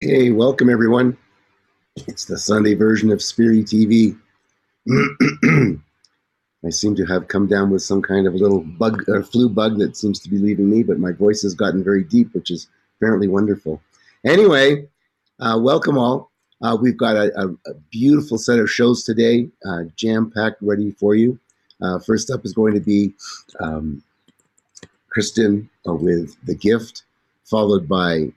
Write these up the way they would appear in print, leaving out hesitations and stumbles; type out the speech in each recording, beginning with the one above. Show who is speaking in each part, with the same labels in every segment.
Speaker 1: Hey, welcome everyone. It's the Sunday version of SpiriTV. I seem to have come down with some kind of little bug or flu bug that seems to be leaving me, but my voice has gotten very deep, which is apparently wonderful. Anyway, welcome all. We've got a beautiful set of shows today, jam-packed, ready for you. First up is going to be Kristen with The Gift, followed by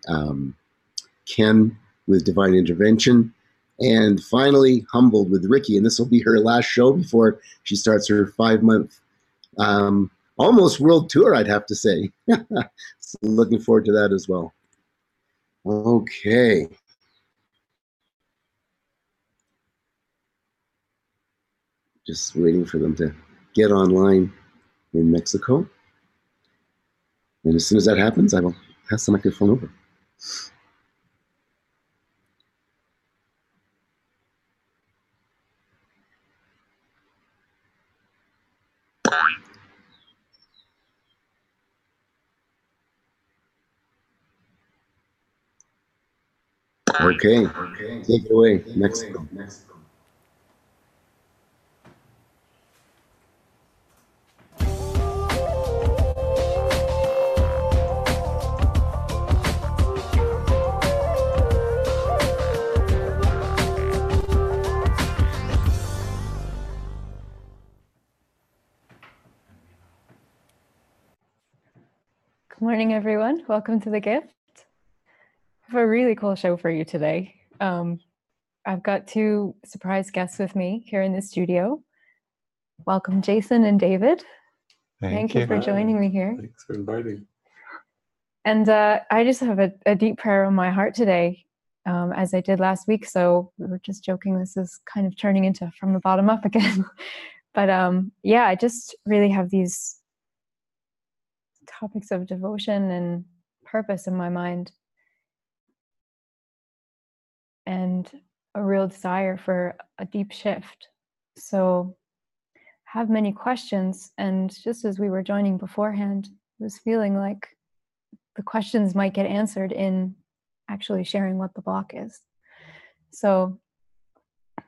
Speaker 1: Ken with Divine Intervention, and finally Humbled with Ricki. And this will be her last show before she starts her 5-month almost world tour, I'd have to say. So looking forward to that as well. Okay. Just waiting for them to get online in Mexico. And as soon as that happens, I will pass the microphone over. Okay, take it away, Mexico.
Speaker 2: Good morning, everyone. Welcome to The Gift. I have a really cool show for you today. I've got 2 surprise guests with me here in the studio. Welcome, Jason and David. Thank you for joining me here.
Speaker 3: Thanks for inviting.
Speaker 2: And I just have a deep prayer on my heart today, as I did last week. So we were just joking, this is kind of turning into from the bottom up again. But yeah, I just really have these topics of devotion and purpose in my mind, and a real desire for a deep shift. So I have many questions, and just as we were joining beforehand, I was feeling like the questions might get answered in actually sharing what the block is. So the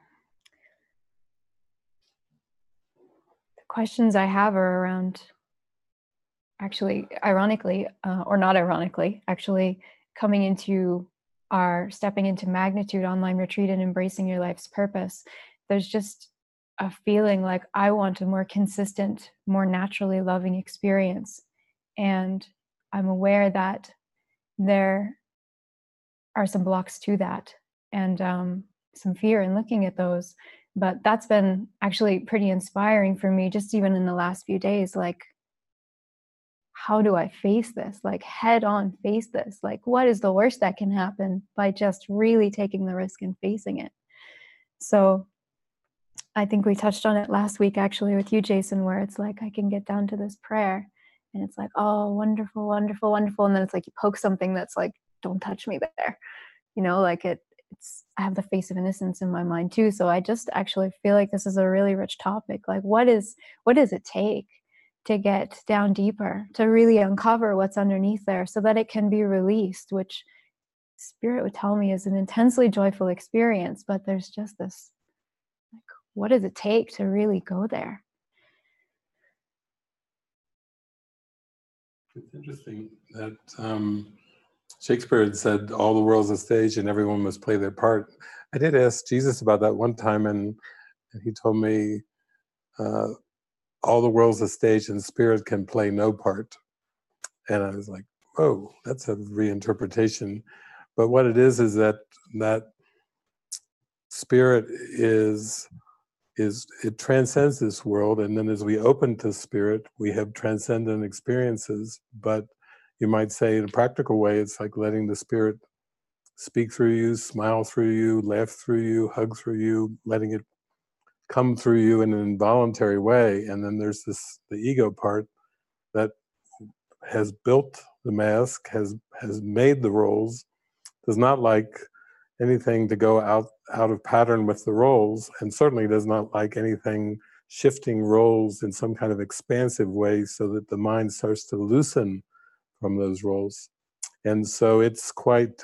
Speaker 2: questions I have are around, actually, ironically, or not ironically, actually coming into our Stepping into Magnitude online retreat and embracing your life's purpose. There's just a feeling like I want a more consistent, more naturally loving experience. And I'm aware that there are some blocks to that, and some fear in looking at those. But that's been actually pretty inspiring for me, just even in the last few days. Like, how do I face this? Like, head on face this? Like, what is the worst that can happen by just really taking the risk and facing it? So I think we touched on it last week, actually, with you, Jason, where it's like, I can get down to this prayer and it's like, oh, wonderful, wonderful, wonderful. And then it's like, you poke something that's like, don't touch me there. You know, like it's, I have the face of innocence in my mind too. So I just actually feel like this is a really rich topic. Like, what does it take to get down deeper, to really uncover what's underneath there so that it can be released, which Spirit would tell me is an intensely joyful experience. But there's just this, like, what does it take to really go there?
Speaker 3: It's interesting that Shakespeare had said, all the world's a stage and everyone must play their part. I did ask Jesus about that one time, and he told me, all the world's a stage and spirit can play no part. And I was like, whoa, that's a reinterpretation. But what it is that spirit it transcends this world, and then as we open to spirit, we have transcendent experiences. But you might say in a practical way, it's like letting the spirit speak through you, smile through you, laugh through you, hug through you, letting it come through you in an involuntary way. And then there's the ego part that has built the mask, has made the roles, does not like anything to go out of pattern with the roles, and certainly does not like anything shifting roles in some kind of expansive way so that the mind starts to loosen from those roles. And so it's quite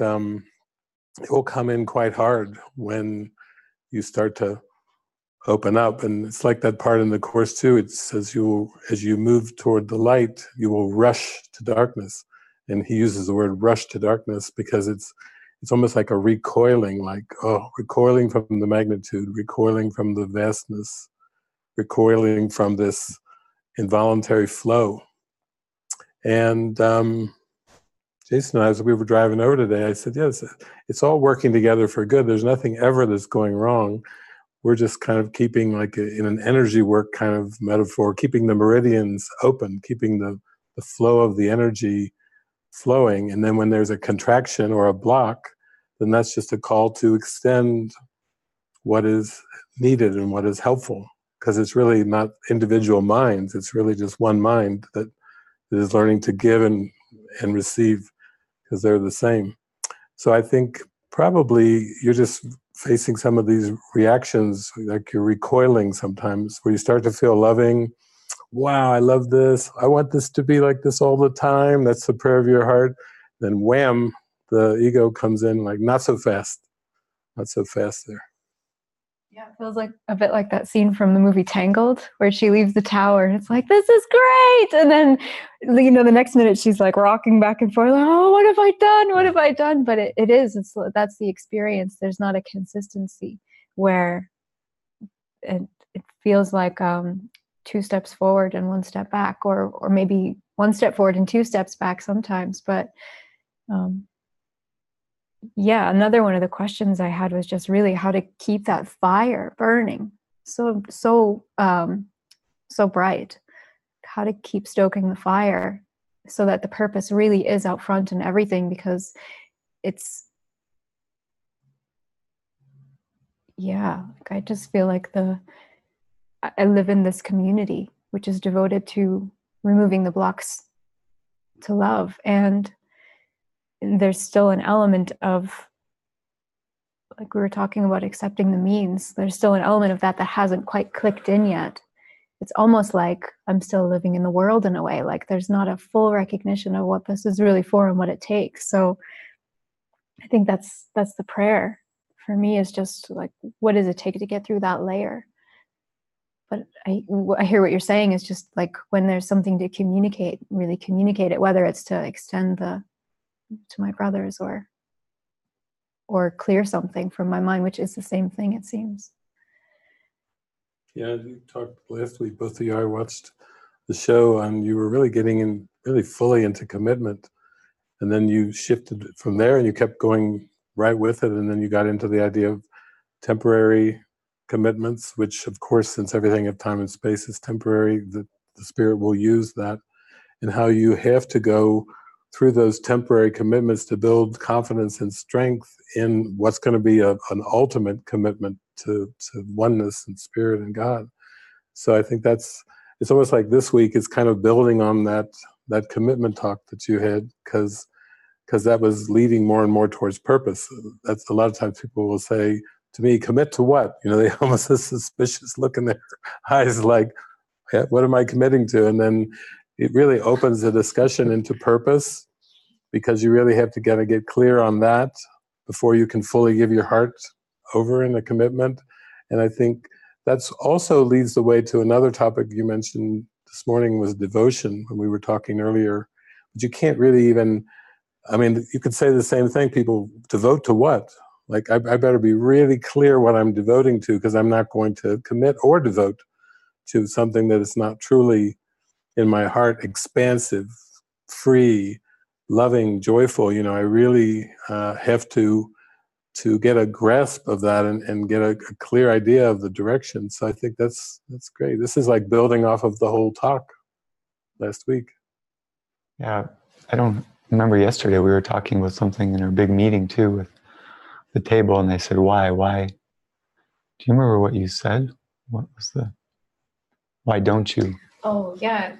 Speaker 3: it will come in quite hard when you start to open up. And it's like that part in the Course too. It says as you move toward the light, you will rush to darkness. And he uses the word rush to darkness because it's almost like a recoiling, recoiling from the magnitude, recoiling from the vastness, recoiling from this involuntary flow. And Jason and I, as we were driving over today, I said, yes, it's all working together for good. There's nothing ever that's going wrong. We're just kind of keeping, like in an energy work kind of metaphor, keeping the meridians open, keeping the flow of the energy flowing. And then when there's a contraction or a block, then that's just a call to extend what is needed and what is helpful. Because it's really not individual minds. It's really just one mind that is learning to give and receive, because they're the same. So I think probably you're just facing some of these reactions, like you're recoiling sometimes, where you start to feel loving. Wow, I love this. I want this to be like this all the time. That's the prayer of your heart. Then wham, the ego comes in like, not so fast. Not so fast there.
Speaker 2: Yeah, it feels like a bit like that scene from the movie Tangled, where she leaves the tower and it's like, this is great. And then, you know, the next minute she's like rocking back and forth, like, oh, what have I done? What have I done? But that's the experience. There's not a consistency where it feels like 2 steps forward and 1 step back, or maybe 1 step forward and 2 steps back sometimes. But yeah, another one of the questions I had was just really how to keep that fire burning so bright, how to keep stoking the fire so that the purpose really is out front in everything, because I just feel like I live in this community which is devoted to removing the blocks to love, and there's still an element of, like we were talking about, accepting the means. There's still an element of that hasn't quite clicked in yet. It's almost like I'm still living in the world in a way, like there's not a full recognition of what this is really for and what it takes. So I think that's the prayer for me, is just like, what does it take to get through that layer? But I hear what you're saying is just like, when there's something to communicate, really communicate it, whether it's to extend to my brothers or clear something from my mind, which is the same thing, it seems.
Speaker 3: Yeah, you talked last week, both of you, I watched the show, and you were really getting in really fully into commitment. And then you shifted from there and you kept going right with it. And then you got into the idea of temporary commitments, which of course, since everything of time and space is temporary, the Spirit will use that, and how you have to go through those temporary commitments to build confidence and strength in what's going to be an ultimate commitment to oneness and Spirit and God. So I think it's almost like this week is kind of building on that commitment talk that you had, because that was leading more and more towards purpose. That's a lot of times people will say to me, commit to what? You know, they almost have a suspicious look in their eyes, like, yeah, what am I committing to? And then it really opens the discussion into purpose, because you really have to get clear on that before you can fully give your heart over in a commitment. And I think that's also leads the way to another topic you mentioned this morning, was devotion, when we were talking earlier. But you can't really even, I mean, you could say the same thing. People devote to what? Like, I better be really clear what I'm devoting to, because I'm not going to commit or devote to something that is not truly in my heart, expansive, free, loving, joyful. You know, I really have to get a grasp of that and get a clear idea of the direction. So I think that's great. This is like building off of the whole talk last week.
Speaker 4: Yeah, I don't remember yesterday we were talking about something in our big meeting too with the table, and they said, why? Do you remember what you said? What was why don't you?
Speaker 2: Oh, yeah.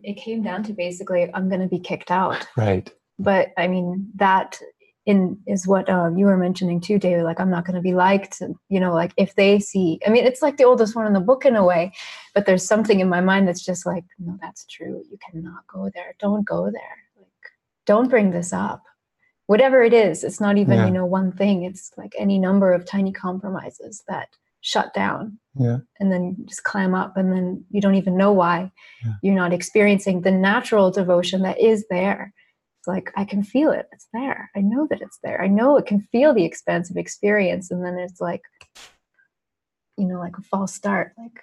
Speaker 2: It came down to basically, I'm going to be kicked out.
Speaker 4: Right.
Speaker 2: But I mean, that is what you were mentioning too, David. Like, I'm not going to be liked. You know, like if they see, I mean, it's like the oldest one in the book in a way, but there's something in my mind that's just like, no, that's true. You cannot go there. Don't go there. Like, don't bring this up. whatever it is. It's not even,
Speaker 4: Yeah.
Speaker 2: you know, one thing. It's like any number of tiny compromises that shut down.
Speaker 4: Yeah.
Speaker 2: And then just clam up, and then you don't even know why.
Speaker 4: Yeah.
Speaker 2: You're not experiencing the natural devotion that is there. It's like, I can feel it. It's there. I know that it's there. I know it can feel the expansive experience. And then it's like, you know, like a false start. Like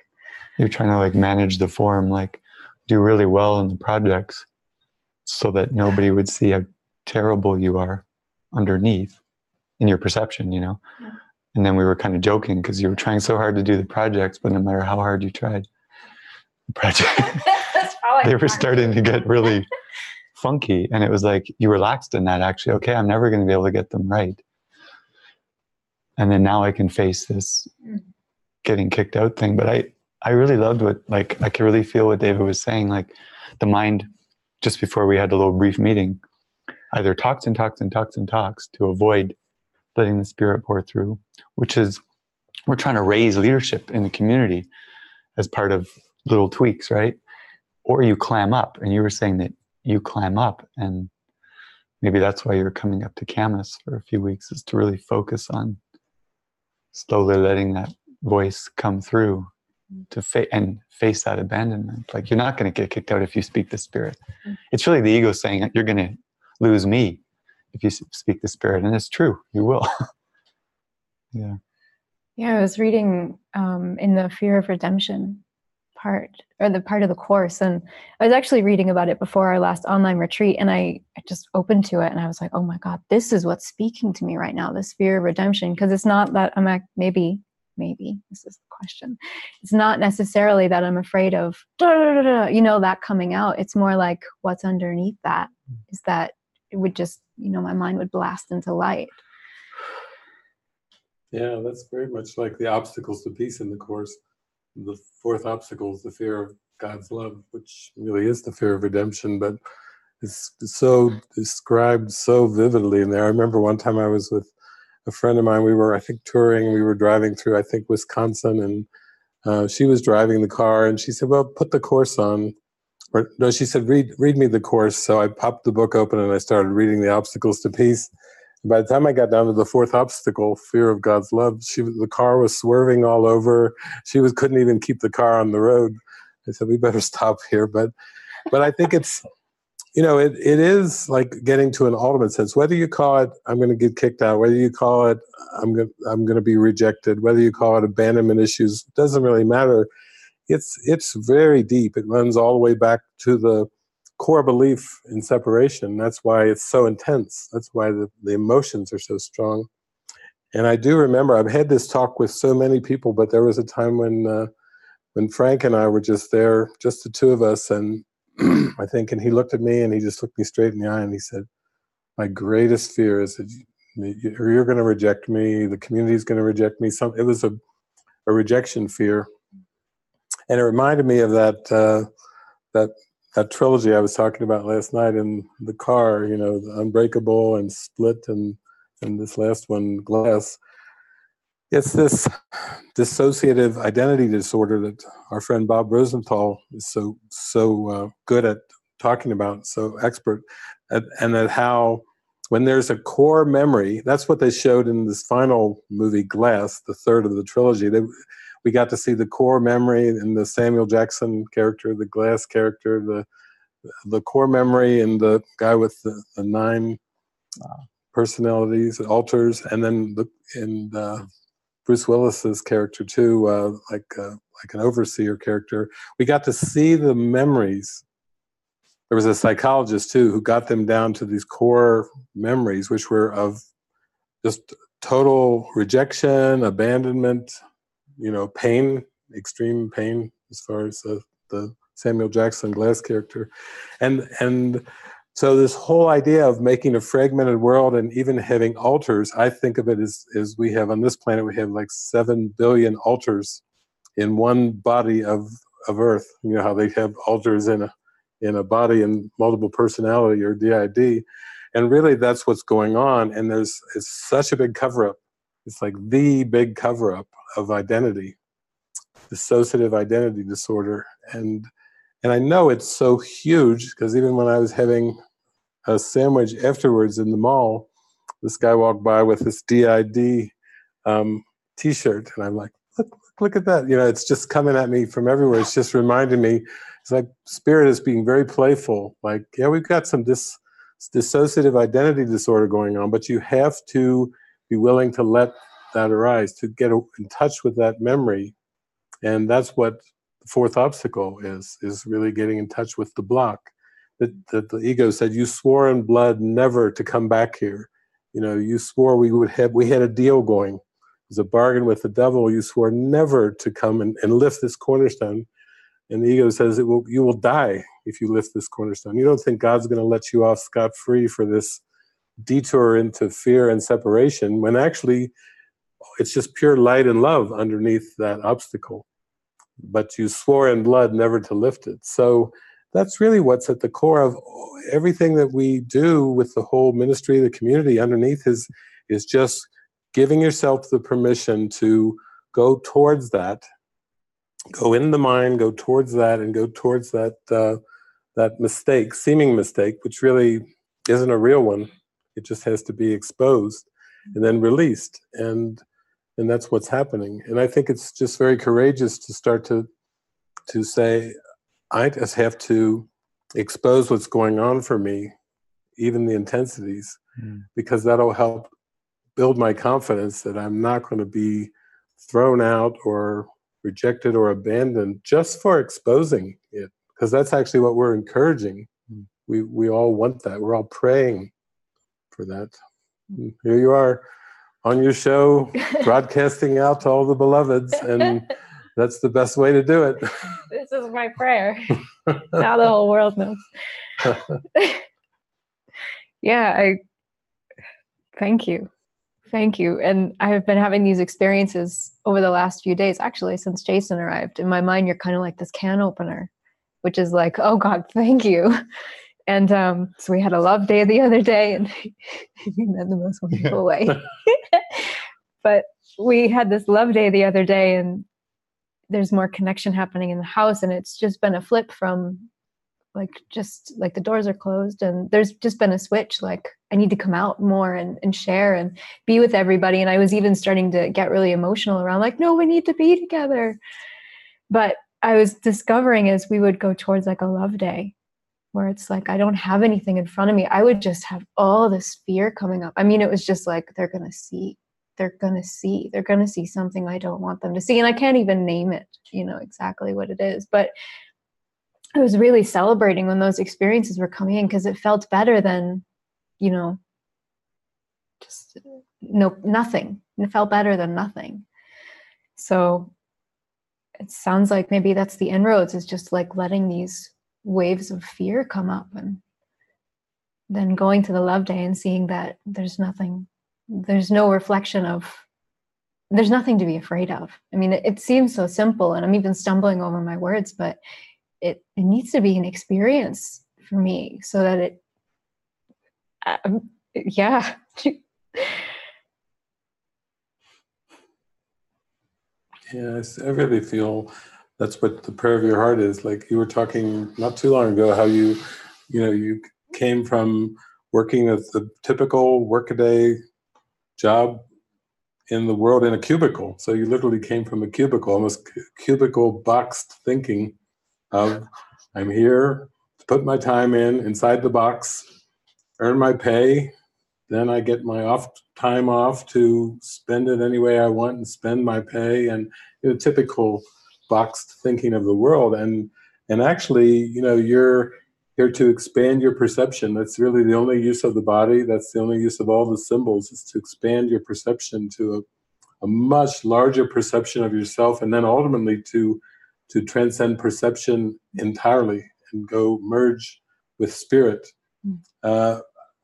Speaker 4: You're trying to like manage the form, like do really well in the projects so that nobody would see how terrible you are underneath in your perception, you know?
Speaker 2: Yeah.
Speaker 4: And then we were kind of joking because you were trying so hard to do the projects, but no matter how hard you tried, the project, they were starting to get really funky. And it was like, you relaxed in that actually, okay, I'm never going to be able to get them right. And then now I can face this getting kicked out thing. But I really loved what, like, I could really feel what David was saying. Like the mind, just before we had a little brief meeting, either talks and talks and talks and talks to avoid letting the spirit pour through, which is, we're trying to raise leadership in the community as part of little tweaks, right? Or you clam up, and you were saying that you clam up, and maybe that's why you're coming up to Camas for a few weeks, is to really focus on slowly letting that voice come through to face that abandonment. Like, you're not going to get kicked out if you speak the spirit. It's really the ego saying you're going to lose me if you speak the spirit, and it's true, you will. Yeah.
Speaker 2: Yeah, I was reading in the fear of redemption part, or the part of the course, and I was actually reading about it before our last online retreat, and I just opened to it, and I was like, oh my God, this is what's speaking to me right now, this fear of redemption. Because it's not that I'm maybe this is the question. It's not necessarily that I'm afraid of you know, that coming out. It's more like what's underneath that is that it would just, you know, my mind would blast into light.
Speaker 3: Yeah, that's very much like the obstacles to peace in the Course. The fourth obstacle is the fear of God's love, which really is the fear of redemption, but it's so described so vividly in there. I remember one time I was with a friend of mine. We were, I think, touring. We were driving through, I think, Wisconsin, and she was driving the car, and she said, well, put the Course on. Or, no, she said, read me the Course. So I popped the book open, and I started reading The Obstacles to Peace. By the time I got down to the fourth obstacle, fear of God's love, the car was swerving all over. She couldn't even keep the car on the road. I said, we better stop here. But I think it's, you know, it is like getting to an ultimate sense. Whether you call it, I'm going to get kicked out, whether you call it, I'm going to be rejected, whether you call it abandonment issues, it doesn't really matter. It's very deep. It runs all the way back to the core belief in separation. That's why it's so intense. That's why the emotions are so strong. And I do remember, I've had this talk with so many people, but there was a time when Frank and I were just there, just the two of us, and I think, and he looked at me and he just looked me straight in the eye and he said, my greatest fear is that you're going to reject me, the community's going to reject me. It was a rejection fear. And it reminded me of that trilogy I was talking about last night in the car, you know, the Unbreakable and Split and this last one, Glass. It's this dissociative identity disorder that our friend Bob Rosenthal is so good at talking about, so expert, and at how when there's a core memory, that's what they showed in this final movie, Glass, the third of the trilogy. We got to see the core memory in the Samuel Jackson character, the Glass character, the core memory in the guy with the 9 personalities, alters, and then in Bruce Willis's character too, like an overseer character. We got to see the memories. There was a psychologist too who got them down to these core memories, which were of just total rejection, abandonment, you know, pain, extreme pain, as far as the Samuel Jackson Glass character. And so this whole idea of making a fragmented world and even having altars, I think of it as we have on this planet, we have like 7 billion altars in one body of Earth. You know how they have altars in a body and multiple personality, or DID. And really that's what's going on. And it's such a big cover-up. It's like the big cover-up of identity, dissociative identity disorder. And I know it's so huge because even when I was having a sandwich afterwards in the mall, this guy walked by with this DID T-shirt, and I'm like, look at that. You know, it's just coming at me from everywhere. It's just reminding me, it's like Spirit is being very playful. Like, yeah, we've got some dissociative identity disorder going on, but you have to be willing to let that arise, to get in touch with that memory. And that's what the fourth obstacle is really getting in touch with the block. That the ego said, you swore in blood never to come back here. You know, you swore we had a deal going. It was a bargain with the devil. You swore never to come and lift this cornerstone. And the ego says, you will die if you lift this cornerstone. You don't think God's going to let you off scot-free for this detour into fear and separation, when actually it's just pure light and love underneath that obstacle. But you swore in blood never to lift it. So that's really what's at the core of everything that we do with the whole ministry, the community underneath is just giving yourself the permission to go towards that, go in the mind, go towards that, and go towards that that mistake, seeming mistake, which really isn't a real one. It just has to be exposed and then released, and that's what's happening. And I think it's just very courageous to start to say, I just have to expose what's going on for me, even the intensities, because that'll help build my confidence that I'm not going to be thrown out or rejected or abandoned just for exposing it, because that's actually what we're encouraging. We all want that. We're all praying for that. Here you are on your show, broadcasting out to all the beloveds, and that's the best way to do it.
Speaker 2: This is my prayer. Now the whole world knows. Yeah, thank you. Thank you. And I have been having these experiences over the last few days, actually, since Jason arrived. In my mind, you're kind of like this can opener, which is like, oh God, thank you. And so we had a love day the other day, and I mean that in the most wonderful way. But we had this love day the other day, and there's more connection happening in the house. And it's just been a flip from just like the doors are closed, and there's just been a switch. Like, I need to come out more and share and be with everybody. And I was even starting to get really emotional around, like, no, we need to be together. But I was discovering as we would go towards like a love day, where it's like, I don't have anything in front of me. I would just have all this fear coming up. I mean, it was just like, they're going to see something I don't want them to see. And I can't even name it, exactly what it is. But I was really celebrating when those experiences were coming in, because it felt better than, nothing. It felt better than nothing. So it sounds like maybe that's the inroads, is just like letting these waves of fear come up, and then going to the love day and seeing that there's nothing, there's no reflection of, there's nothing to be afraid of. I mean, it seems so simple, and I'm even stumbling over my words, but it needs to be an experience for me so that it, yeah.
Speaker 3: Yes, I really feel that's what the prayer of your heart is. Like you were talking not too long ago, how you came from working at the typical workaday job in the world in a cubicle. So you literally came from a cubicle, almost cubicle boxed thinking of, I'm here to put my time inside the box, earn my pay, then I get my time off to spend it any way I want and spend my pay, and typical boxed thinking of the world. And actually, you're here to expand your perception. That's really the only use of the body. That's the only use of all the symbols, is to expand your perception to a much larger perception of yourself, and then ultimately to transcend perception entirely and go merge with spirit.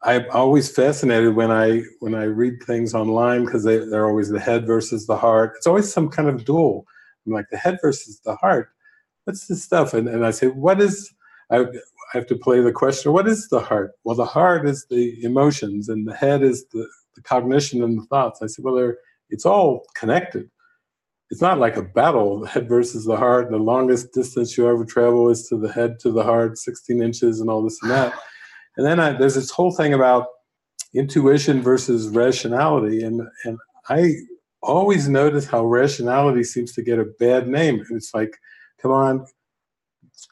Speaker 3: I'm always fascinated when I read things online, because they're always the head versus the heart. It's always some kind of duel. I'm like, the head versus the heart. What's this stuff? And I say, what is? I have to play the question. What is the heart? Well, the heart is the emotions, and the head is the cognition and the thoughts. I said, well, it's all connected. It's not like a battle, the head versus the heart. The longest distance you ever travel is to the head to the heart, 16 inches, and all this and that. And then there's this whole thing about, intuition versus rationality. And I always notice how rationality seems to get a bad name. It's like, come on,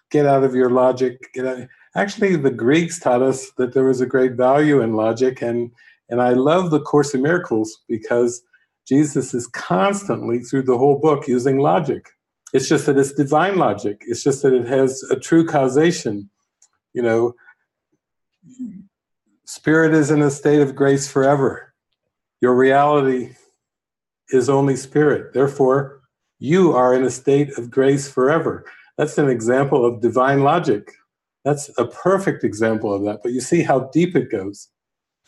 Speaker 3: get out of your logic. Get out. Actually, the Greeks taught us that there was a great value in logic. And I love the Course in Miracles because Jesus is constantly, through the whole book, using logic. It's just that it's divine logic. It's just that it has a true causation. You know, spirit is in a state of grace forever. Your reality is only spirit. Therefore, you are in a state of grace forever. That's an example of divine logic. That's a perfect example of that. But you see how deep it goes.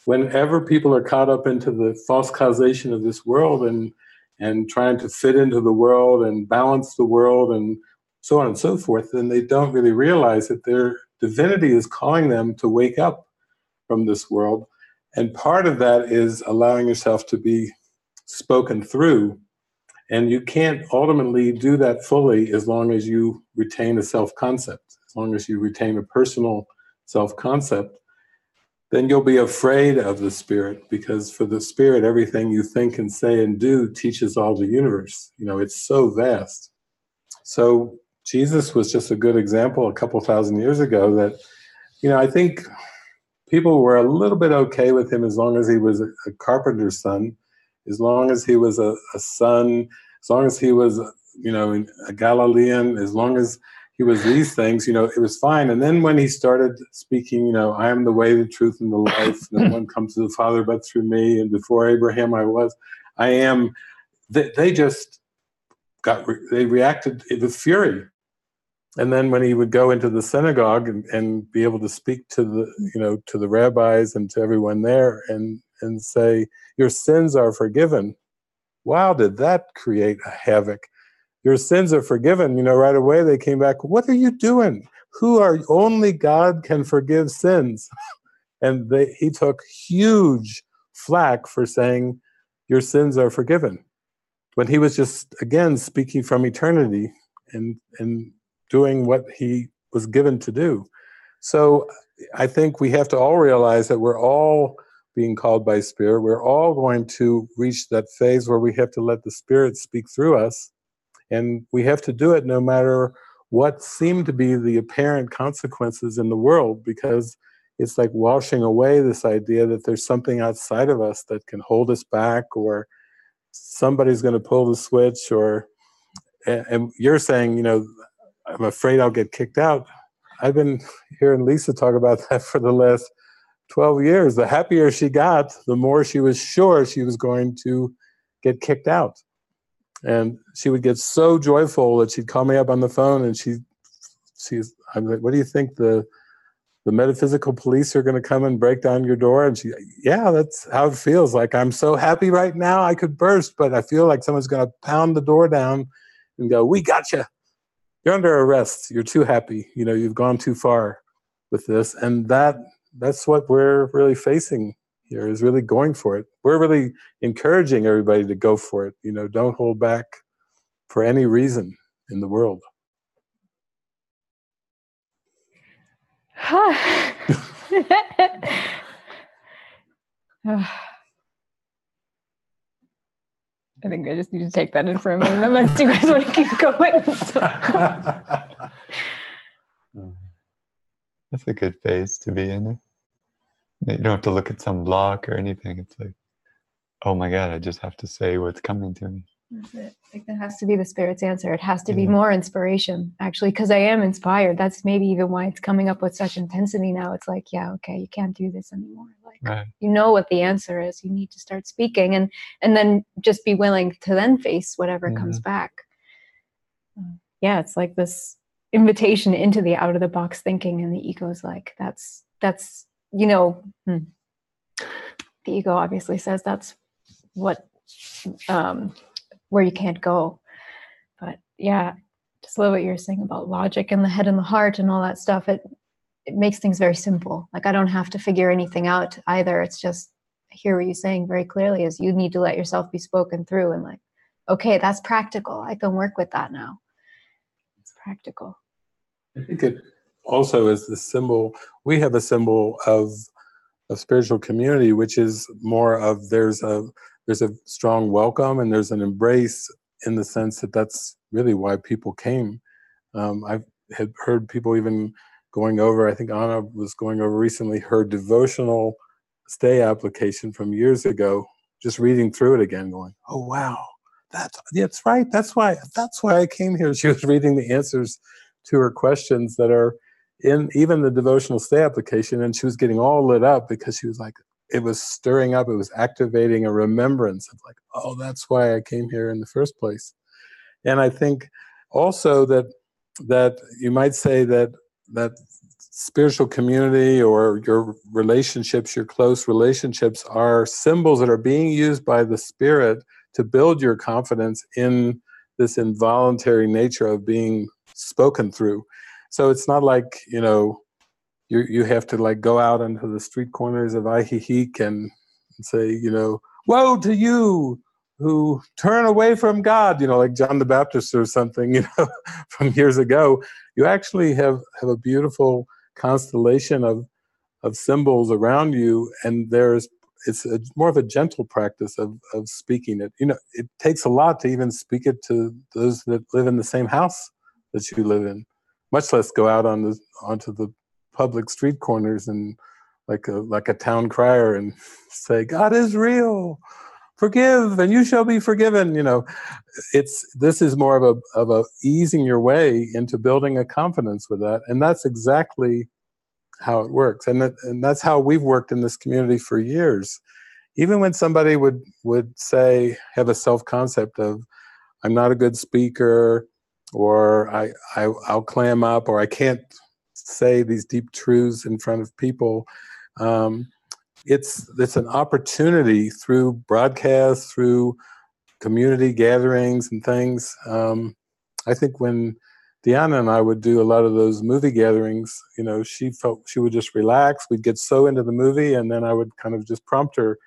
Speaker 3: Whenever people are caught up into the false causation of this world and trying to fit into the world and balance the world and so on and so forth, then they don't really realize that their divinity is calling them to wake up from this world. And part of that is allowing yourself to be spoken through. And you can't ultimately do that fully as long as you retain a self-concept, as long as you retain a personal self-concept. Then you'll be afraid of the spirit, because for the spirit, everything you think and say and do teaches all the universe. You know, it's so vast. So Jesus was just a good example a couple thousand years ago that, you know, I think people were a little bit okay with him as long as he was a carpenter's son, as long as he was a son, as long as he was, you know, a Galilean, as long as he was these things, you know, it was fine. And then when he started speaking, you know, I am the way, the truth, and the life. No one comes to the Father but through me. And before Abraham, I am. They just they reacted with fury. And then when he would go into the synagogue and be able to speak to the, you know, to the rabbis and to everyone there and say, your sins are forgiven. Wow, did that create a havoc? Your sins are forgiven. You know, right away they came back, what are you doing? Only God can forgive sins. And he took huge flack for saying, your sins are forgiven. When he was just, again, speaking from eternity and doing what he was given to do. So I think we have to all realize that we're all being called by Spirit. We're all going to reach that phase where we have to let the Spirit speak through us. And we have to do it no matter what seem to be the apparent consequences in the world, because it's like washing away this idea that there's something outside of us that can hold us back, or somebody's going to pull the switch, and you're saying, you know, I'm afraid I'll get kicked out. I've been hearing Lisa talk about that for the last 12 years. The happier she got, the more she was sure she was going to get kicked out. And she would get so joyful that she'd call me up on the phone and I'm like, what do you think, the metaphysical police are going to come and break down your door? And yeah, that's how it feels. Like, I'm so happy right now I could burst, but I feel like someone's going to pound the door down and go, we got you. You're under arrest. You're too happy. You know, you've gone too far with this. And that's what we're really facing here, is really going for it. We're really encouraging everybody to go for it. You know, don't hold back for any reason in the world.
Speaker 2: I think I just need to take that in for a minute, unless you guys want to keep going.
Speaker 4: That's a good phase to be in. You don't have to look at some block or anything. It's like, oh my God, I just have to say what's coming to me.
Speaker 2: That's it. Like, that has to be the Spirit's answer. It has to be more inspiration, actually, because I am inspired. That's maybe even why it's coming up with such intensity now. It's like, yeah, okay, you can't do this anymore. Like, right. You know what the answer is. You need to start speaking, and then just be willing to then face whatever comes back. Yeah, it's like this invitation into the out of the box thinking, and the ego's like, that's you know, the ego obviously says that's what where you can't go. But yeah, just love what you're saying about logic and the head and the heart and all that stuff. It makes things very simple. Like, I don't have to figure anything out either. It's just, I hear what you're saying very clearly, is you need to let yourself be spoken through, and like, okay, that's practical. I can work with that now. It's practical.
Speaker 3: I think it also is the symbol. We have a symbol of spiritual community, which is more of there's a strong welcome and there's an embrace, in the sense that that's really why people came. I've had heard people even going over, I think Anna was going over recently, her devotional stay application from years ago, just reading through it again, going, oh wow, that's right, that's why I came here. She was reading the answers to her questions that are in even the devotional stay application, and she was getting all lit up because she was like, it was stirring up, it was activating a remembrance of like, oh, that's why I came here in the first place. And I think also that you might say that spiritual community or your relationships, your close relationships, are symbols that are being used by the Spirit to build your confidence in this involuntary nature of being spoken through. So it's not like, you have to like go out into the street corners of Ahihique and say, woe to you who turn away from God, like John the Baptist or something, from years ago. You actually have a beautiful constellation of symbols around you, and it's more of a gentle practice of speaking it. It takes a lot to even speak it to those that live in the same house that you live in, much less go out onto the public street corners and like a town crier and say, God is real, forgive and you shall be forgiven. This is more of a easing your way into building a confidence with that, and that's exactly how it works. And that's how we've worked in this community for years. Even when somebody would say, have a self-concept of, I'm not a good speaker, or I'll clam up, or I can't say these deep truths in front of people, it's an opportunity through broadcasts, through community gatherings and things. I think when Deanna and I would do a lot of those movie gatherings, she felt she would just relax. We'd get so into the movie, and then I would kind of just prompt her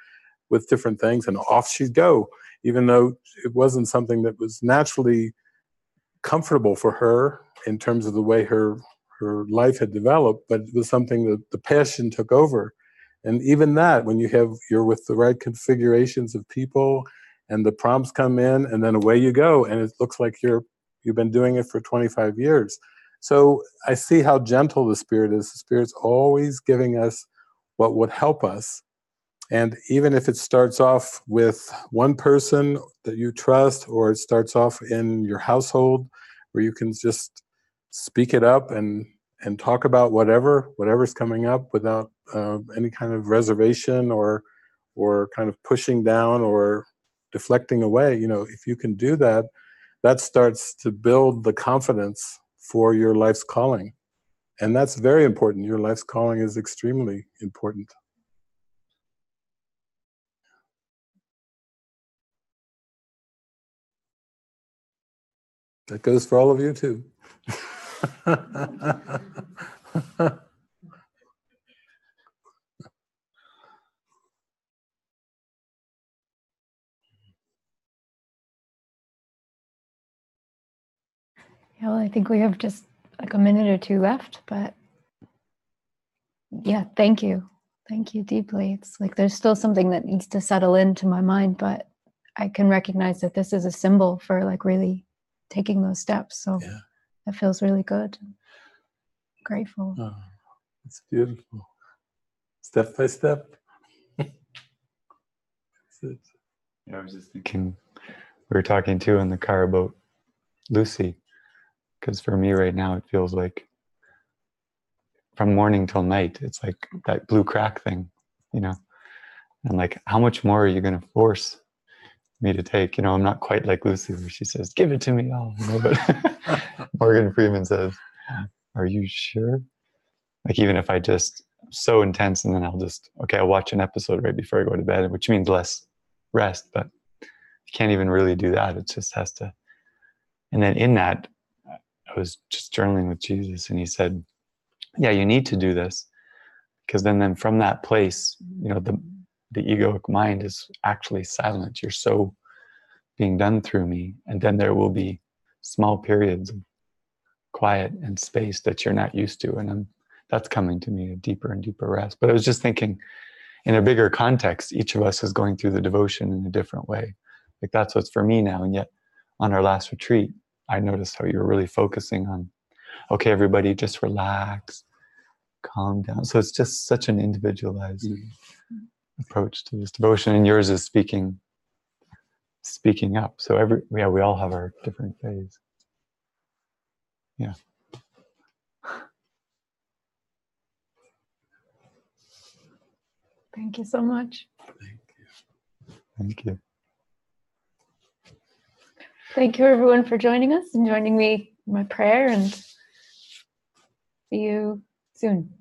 Speaker 3: with different things, and off she'd go, even though it wasn't something that was naturally comfortable for her in terms of the way her life had developed, but it was something that the passion took over. And even that, when you're with the right configurations of people, and the prompts come in, and then away you go, and it looks like you've been doing it for 25 years. So I see how gentle the Spirit is. The Spirit's always giving us what would help us. And even if it starts off with one person that you trust, or it starts off in your household where you can just speak it up and talk about whatever's coming up without any kind of reservation or kind of pushing down or deflecting away. If you can do that, that starts to build the confidence for your life's calling. And that's very important. Your life's calling is extremely important. That goes for all of you too.
Speaker 2: Yeah, well, I think we have just like a minute or two left, but yeah, thank you. Thank you deeply. It's like there's still something that needs to settle into my mind, but I can recognize that this is a symbol for like really taking those steps. So yeah, that feels really good. Grateful.
Speaker 3: Oh, it's beautiful. Step by step. That's it.
Speaker 4: Yeah, I was just thinking, we were talking too in the car about Lucy, because for me right now it feels like from morning till night, it's like that blue crack thing, and like, how much more are you going to force me to take? I'm not quite like Lucy where she says, give it to me all, but Morgan Freeman says, are you sure? Like, even if I just so intense, and then I'll watch an episode right before I go to bed, which means less rest, but you can't even really do that. It just has to. And then in that, I was just journaling with Jesus, and he said, yeah, you need to do this, because then from that place, the egoic mind is actually silent. You're so being done through me, and then there will be small periods of quiet and space that you're not used to, and that's coming to me, a deeper and deeper rest. But I was just thinking, in a bigger context, each of us is going through the devotion in a different way. Like that's what's for me now. And yet on our last retreat, I noticed how you were really focusing on, okay, everybody just relax, calm down. So it's just such an individualized approach to this devotion. And yours is speaking up. So we all have our different phase. Yeah.
Speaker 2: Thank you so much.
Speaker 4: Thank you.
Speaker 2: Thank you everyone for joining us and joining me in my prayer, and see you soon.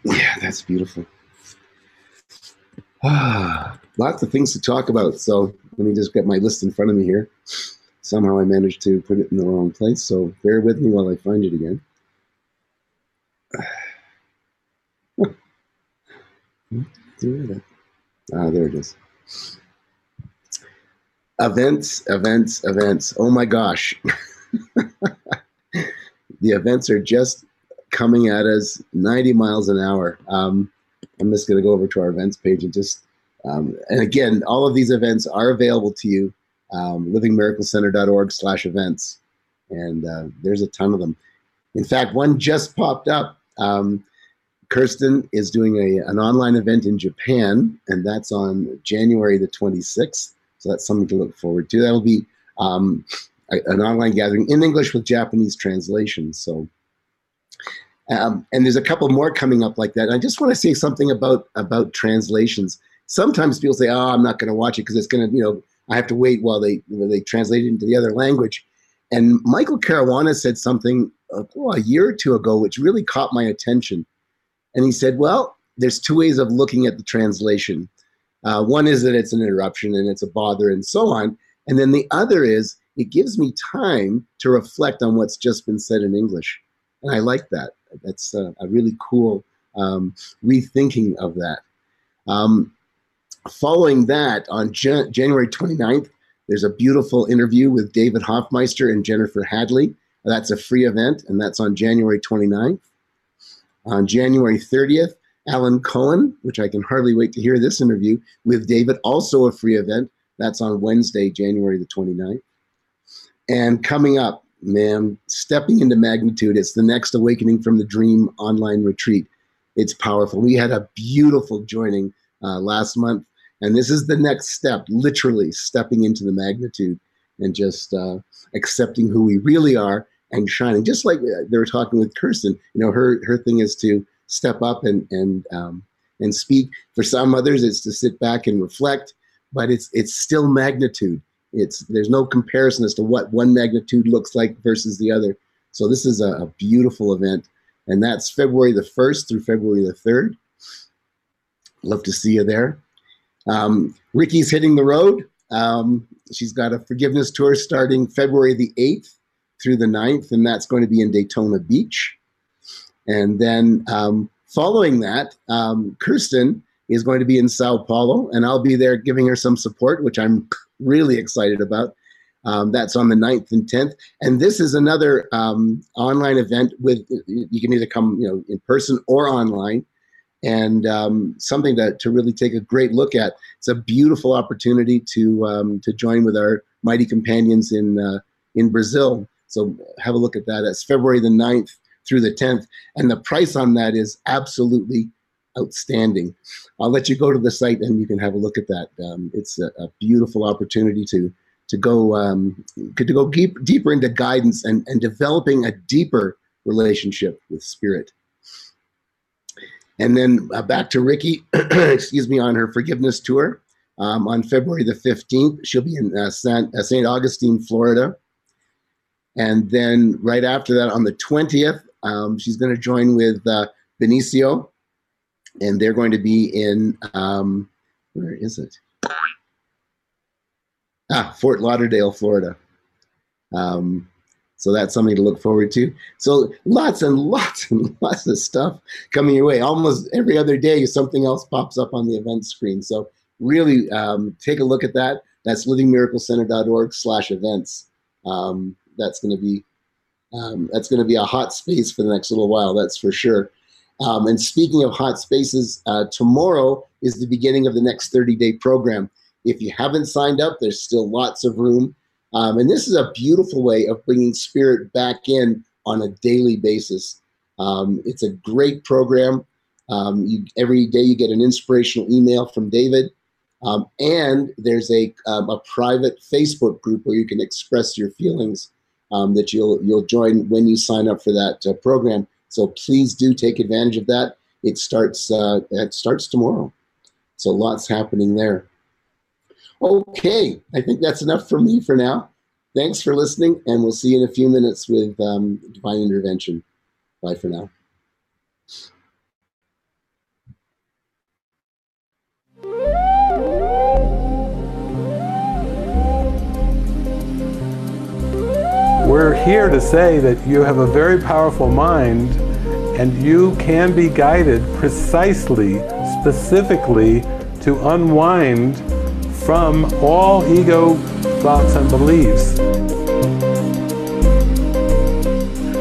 Speaker 1: Yeah, that's beautiful. Lots of things to talk about. So let me just get my list in front of me here. Somehow I managed to put it in the wrong place, so bear with me while I find it again. There it is. Events. Oh my gosh. The events are just coming at us 90 miles an hour. I'm just going to go over to our events page and just, and again, all of these events are available to you. livingmiraclecenter.org/events. And there's a ton of them. In fact, one just popped up. Kirsten is doing an online event in Japan, and that's on January the 26th. So that's something to look forward to. That'll be an online gathering in English with Japanese translations. So, and there's a couple more coming up like that. And I just want to say something about translations. Sometimes people say, "Oh, I'm not going to watch it because it's going to, I have to wait while they translate it into the other language." And Michael Caruana said something a year or two ago, which really caught my attention. And he said, well, there's two ways of looking at the translation. One is that it's an interruption and it's a bother and so on. And then the other is it gives me time to reflect on what's just been said in English. And I like that. That's a really cool rethinking of that. Following that, on January 29th, there's a beautiful interview with David Hoffmeister and Jennifer Hadley. That's a free event, and that's on January 29th. On January 30th, Alan Cohen, which I can hardly wait to hear this interview, with David, also a free event. That's on Wednesday, January the 29th. And coming up, man, stepping into magnitude, it's the next Awakening from the Dream online retreat. It's powerful. We had a beautiful joining last month, and this is the next step, literally stepping into the magnitude and just accepting who we really are and shining. Just like they were talking with Kristen, her thing is to step up and speak. For some others, it's to sit back and reflect, but it's still magnitude. There's no comparison as to what one magnitude looks like versus the other. So this is a beautiful event, and that's February the 1st through February the 3rd. Love to see you there. Ricki's hitting the road. She's got a forgiveness tour starting February the 8th through the 9th, and that's going to be in Daytona Beach. And then following that, Kristen is going to be in Sao Paulo, and I'll be there giving her some support, which I'm really excited about. That's on the 9th and 10th. And this is another online event you can either come in person or online, and something to really take a great look at. It's a beautiful opportunity to join with our mighty companions in Brazil. So have a look at that. That's February the 9th through the 10th. And the price on that is absolutely outstanding. I'll let you go to the site and you can have a look at that. It's a beautiful opportunity to go deeper into guidance and developing a deeper relationship with Spirit. And then back to Ricki, excuse me, on her forgiveness tour on February the 15th. She'll be in St. Augustine, Florida. And then right after that, on the 20th, she's going to join with Benicio, and they're going to be in, where is it? Fort Lauderdale, Florida. So that's something to look forward to. So lots and lots and lots of stuff coming your way. Almost every other day, something else pops up on the event screen. So really take a look at that. That's livingmiraclecenter.org/events. that's going to be a hot space for the next little while. That's for sure. And speaking of hot spaces, tomorrow is the beginning of the next 30-day program. If you haven't signed up, there's still lots of room. And this is a beautiful way of bringing spirit back in on a daily basis. It's a great program. Every day you get an inspirational email from David. And there's a private Facebook group where you can express your feelings that you'll join when you sign up for that program. So please do take advantage of that. It starts tomorrow. So lots happening there. Okay, I think that's enough for me for now. Thanks for listening, and we'll see you in a few minutes with Divine Intervention. Bye for now.
Speaker 3: We're here to say that you have a very powerful mind, and you can be guided precisely, specifically, to unwind from all ego thoughts and beliefs.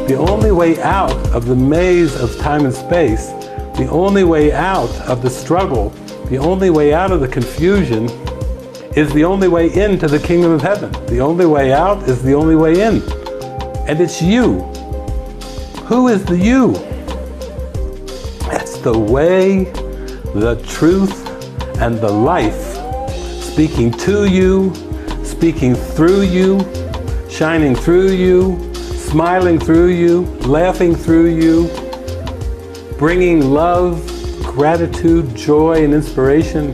Speaker 3: The only way out of the maze of time and space, the only way out of the struggle, the only way out of the confusion is the only way into the kingdom of heaven. The only way out is the only way in. And it's you. Who is the you? That's the way, the truth, and the life speaking to you, speaking through you, shining through you, smiling through you, laughing through you, bringing love, gratitude, joy, and inspiration.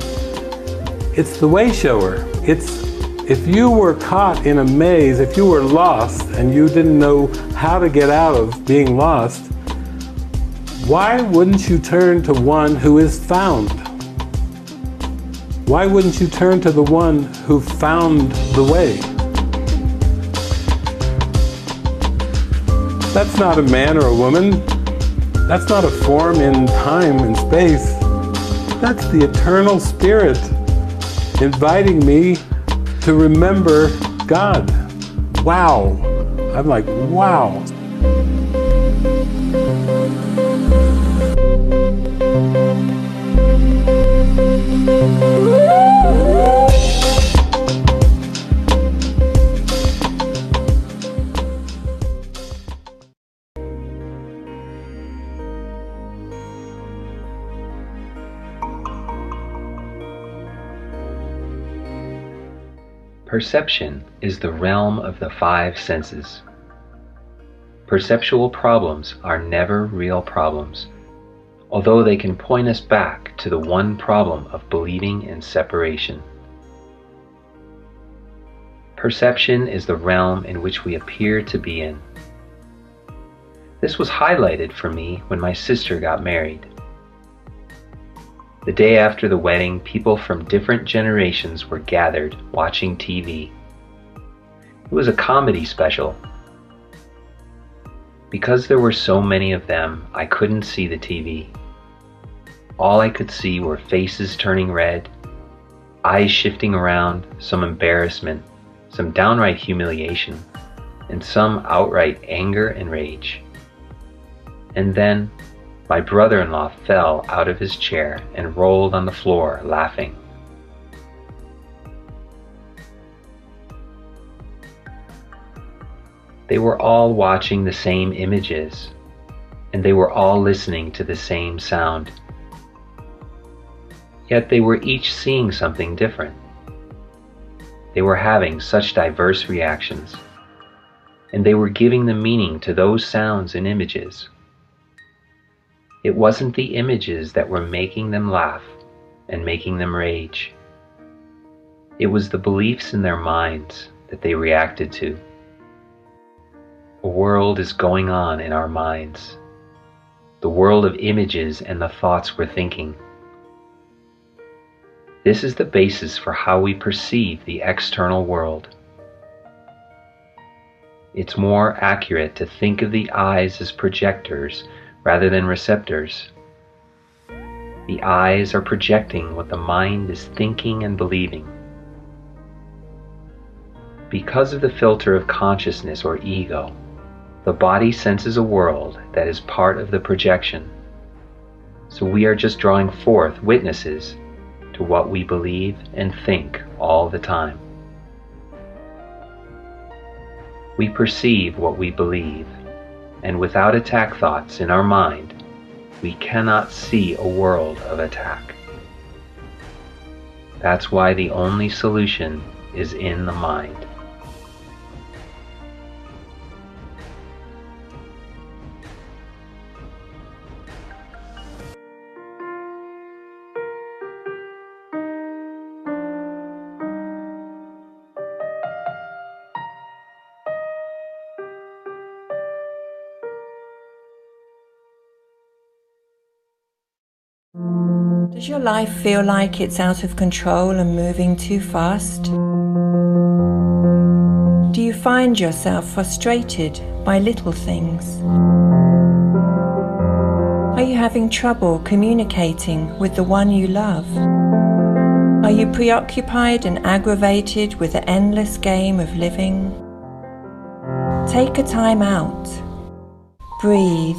Speaker 3: It's the way shower. If you were caught in a maze, if you were lost and you didn't know how to get out of being lost, why wouldn't you turn to one who is found? Why wouldn't you turn to the one who found the way? That's not a man or a woman. That's not a form in time and space. That's the eternal spirit inviting me to remember God. Wow. I'm like, wow.
Speaker 5: Perception is the realm of the five senses. Perceptual problems are never real problems, although they can point us back to the one problem of believing in separation. Perception is the realm in which we appear to be in. This was highlighted for me when my sister got married. The day after the wedding, people from different generations were gathered watching TV. It was a comedy special. Because there were so many of them, I couldn't see the TV. All I could see were faces turning red, eyes shifting around, some embarrassment, some downright humiliation, and some outright anger and rage. And then, my brother-in-law fell out of his chair and rolled on the floor, laughing. They were all watching the same images, and they were all listening to the same sound. Yet they were each seeing something different. They were having such diverse reactions, and they were giving the meaning to those sounds and images. It wasn't the images that were making them laugh and making them rage. It was the beliefs in their minds that they reacted to. A world is going on in our minds, the world of images and the thoughts we're thinking. This is the basis for how we perceive the external world. It's more accurate to think of the eyes as projectors rather than receptors. The eyes are projecting what the mind is thinking and believing. Because of the filter of consciousness or ego, the body senses a world that is part of the projection. So we are just drawing forth witnesses to what we believe and think all the time. We perceive what we believe, and without attack thoughts in our mind, we cannot see a world of attack. That's why the only solution is in the mind.
Speaker 6: Does your life feel like it's out of control and moving too fast? Do you find yourself frustrated by little things? Are you having trouble communicating with the one you love? Are you preoccupied and aggravated with the endless game of living? Take a time out. Breathe.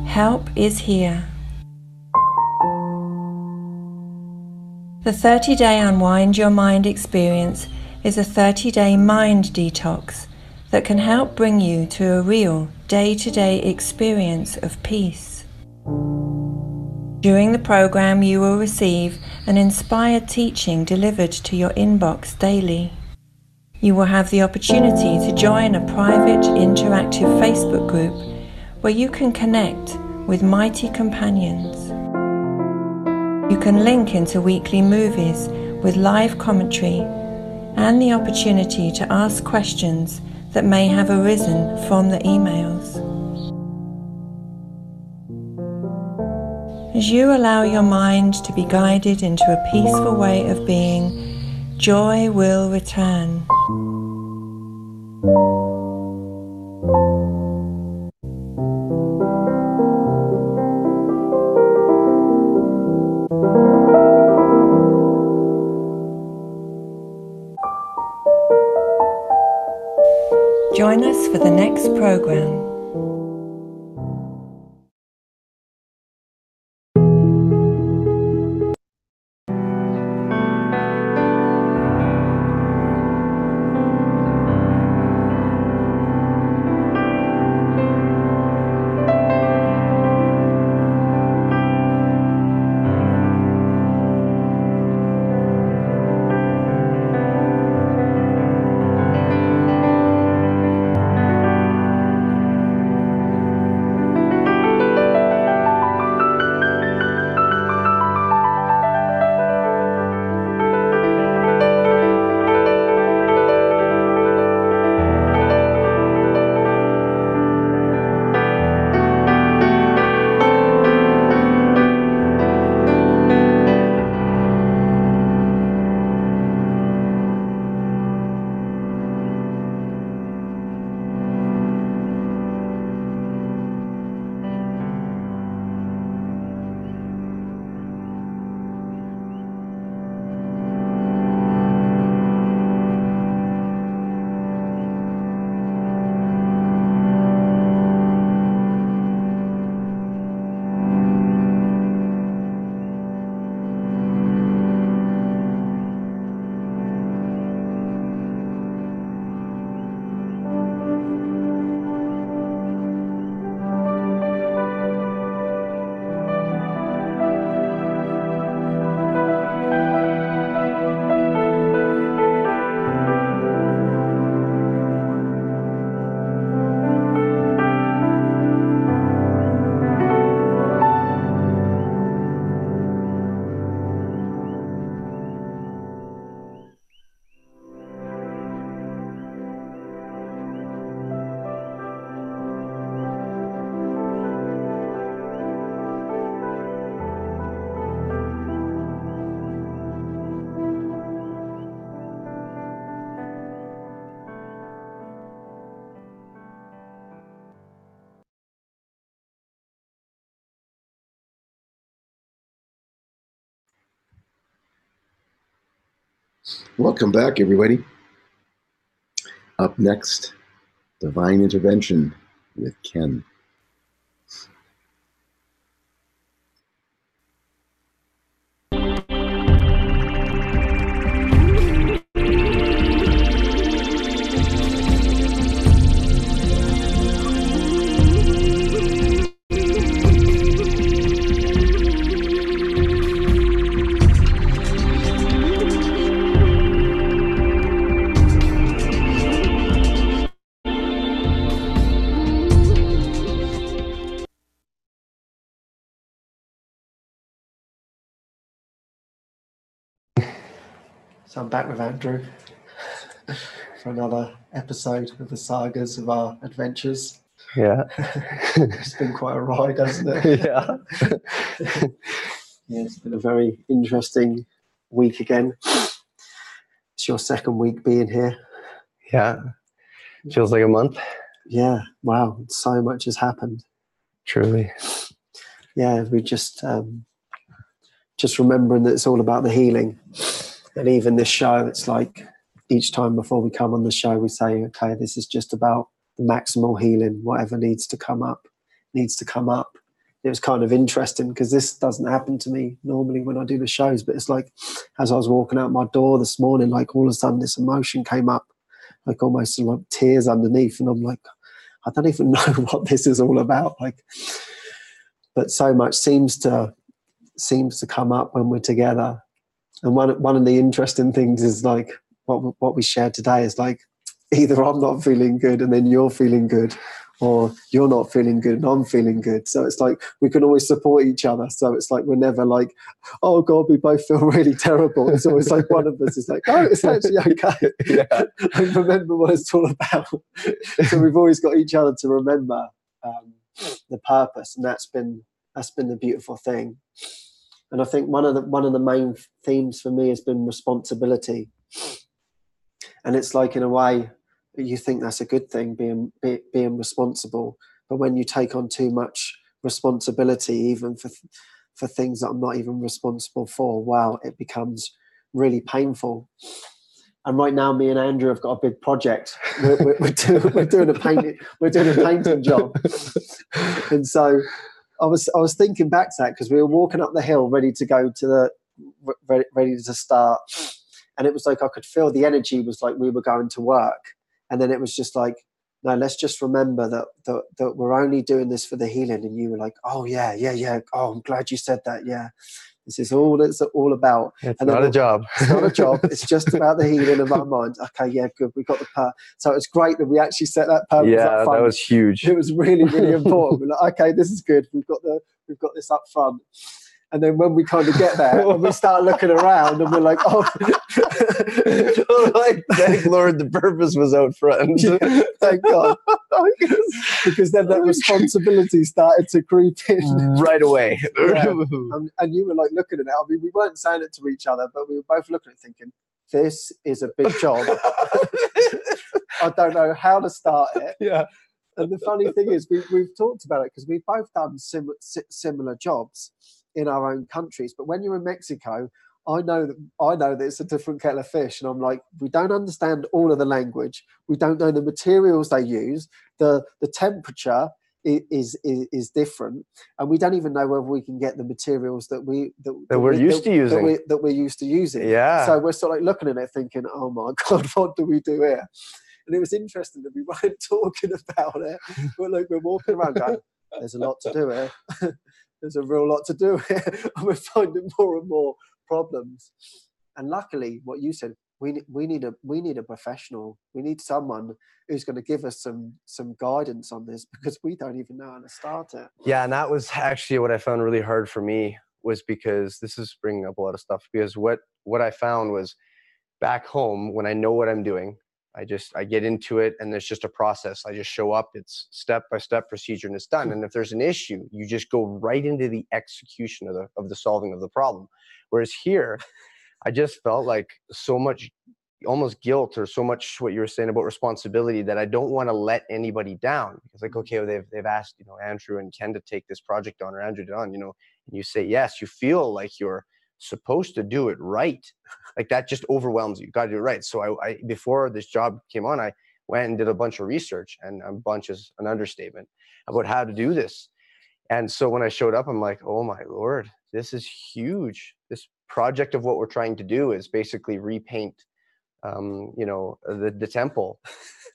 Speaker 6: Help is here. The 30-day Unwind Your Mind experience is a 30-day mind detox that can help bring you to a real day-to-day experience of peace. During the program, you will receive an inspired teaching delivered to your inbox daily. You will have the opportunity to join a private interactive Facebook group where you can connect with mighty companions. You can link into weekly movies with live commentary and the opportunity to ask questions that may have arisen from the emails. As you allow your mind to be guided into a peaceful way of being, joy will return. Join us for the next program.
Speaker 1: Welcome back, everybody. Up next, Divine Intervention with Ken.
Speaker 7: So I'm back with Andrew for another episode of the sagas of our adventures.
Speaker 8: Yeah.
Speaker 7: It's been quite a ride, hasn't it?
Speaker 8: Yeah.
Speaker 7: Yeah, it's been a very interesting week again. It's your second week being here.
Speaker 8: Yeah. Feels like a month.
Speaker 7: Yeah, wow, so much has happened.
Speaker 8: Truly.
Speaker 7: Yeah, we just remembering that it's all about the healing. And even this show, it's like each time before we come on the show, we say, okay, this is just about the maximal healing. Whatever needs to come up, needs to come up. It was kind of interesting because this doesn't happen to me normally when I do the shows, but it's like as I was walking out my door this morning, like all of a sudden this emotion came up, like almost like tears underneath. And I'm like, I don't even know what this is all about. Like, but so much seems to come up when we're together. And one of the interesting things is like what we shared today is like either I'm not feeling good and then you're feeling good, or you're not feeling good and I'm feeling good. So it's like we can always support each other. So it's like we're never like, oh God, we both feel really terrible. It's always like one of us is like, oh, it's actually okay.
Speaker 8: Yeah.
Speaker 7: And remember what it's all about. So we've always got each other to remember the purpose, and that's been the beautiful thing. And I think one of the main themes for me has been responsibility. And it's like, in a way, you think that's a good thing, being responsible. But when you take on too much responsibility, even for things that I'm not even responsible for, wow, it becomes really painful. And right now, me and Andrew have got a big project. We're doing a painting job, and so I was thinking back to that because we were walking up the hill, ready to start, and it was like I could feel the energy was like we were going to work, and then it was just like, no, let's just remember that we're only doing this for the healing. And you were like, oh yeah. Oh, I'm glad you said that. Yeah. This is all it's all about.
Speaker 8: It's not a job.
Speaker 7: It's not a job. It's just about the healing of our minds. Okay, yeah, good. We got the part. So it's great that we actually set that purpose up front.
Speaker 8: That was huge.
Speaker 7: It was really, really important. We're like, okay, this is good. We've got this up front. And then when we kind of get there and we start looking around and we're like, oh,
Speaker 8: like, thank Lord the purpose was out front.
Speaker 7: Yeah, thank God. Because then that responsibility started to creep in.
Speaker 8: Right away.
Speaker 7: Yeah. And you were like looking at it. I mean, we weren't saying it to each other, but we were both looking at it thinking, this is a big job. I don't know how to start it.
Speaker 8: Yeah.
Speaker 7: And the funny thing is, we've talked about it because we've both done similar jobs in our own countries. But when you're in Mexico, I know that it's a different kettle of fish. And I'm like, we don't understand all of the language. We don't know the materials they use. The temperature is different. And we don't even know whether we can get the materials that we're used to using.
Speaker 8: Yeah.
Speaker 7: So we're sort of like looking at it thinking, oh my God, what do we do here? And it was interesting that we weren't talking about it. We're walking around going, there's a lot to do here. There's a real lot to do here. And we're finding more and more problems. And luckily, what you said, we need a professional. We need someone who's going to give us some guidance on this, because we don't even know how to start it.
Speaker 8: Yeah, and that was actually what I found really hard for me, was because this is bringing up a lot of stuff. Because what I found was back home, when I know what I'm doing, I get into it, and there's just a process. I just show up, it's step-by-step procedure, and it's done. And if there's an issue, you just go right into the execution of the solving of the problem. Whereas here, I just felt like so much almost guilt, or so much what you were saying about responsibility, that I don't want to let anybody down. Because like, okay, well, they've asked, Andrew and Ken to take this project on, or Andrew on, and you say yes, you feel like you're supposed to do it right. Like that just overwhelms you. You got to do it right. So I before this job came on, I went and did a bunch of research, and a bunch is an understatement, about how to do this. And so when I showed up, I'm like, oh my Lord, this is huge. This project of what we're trying to do is basically repaint, you know, the temple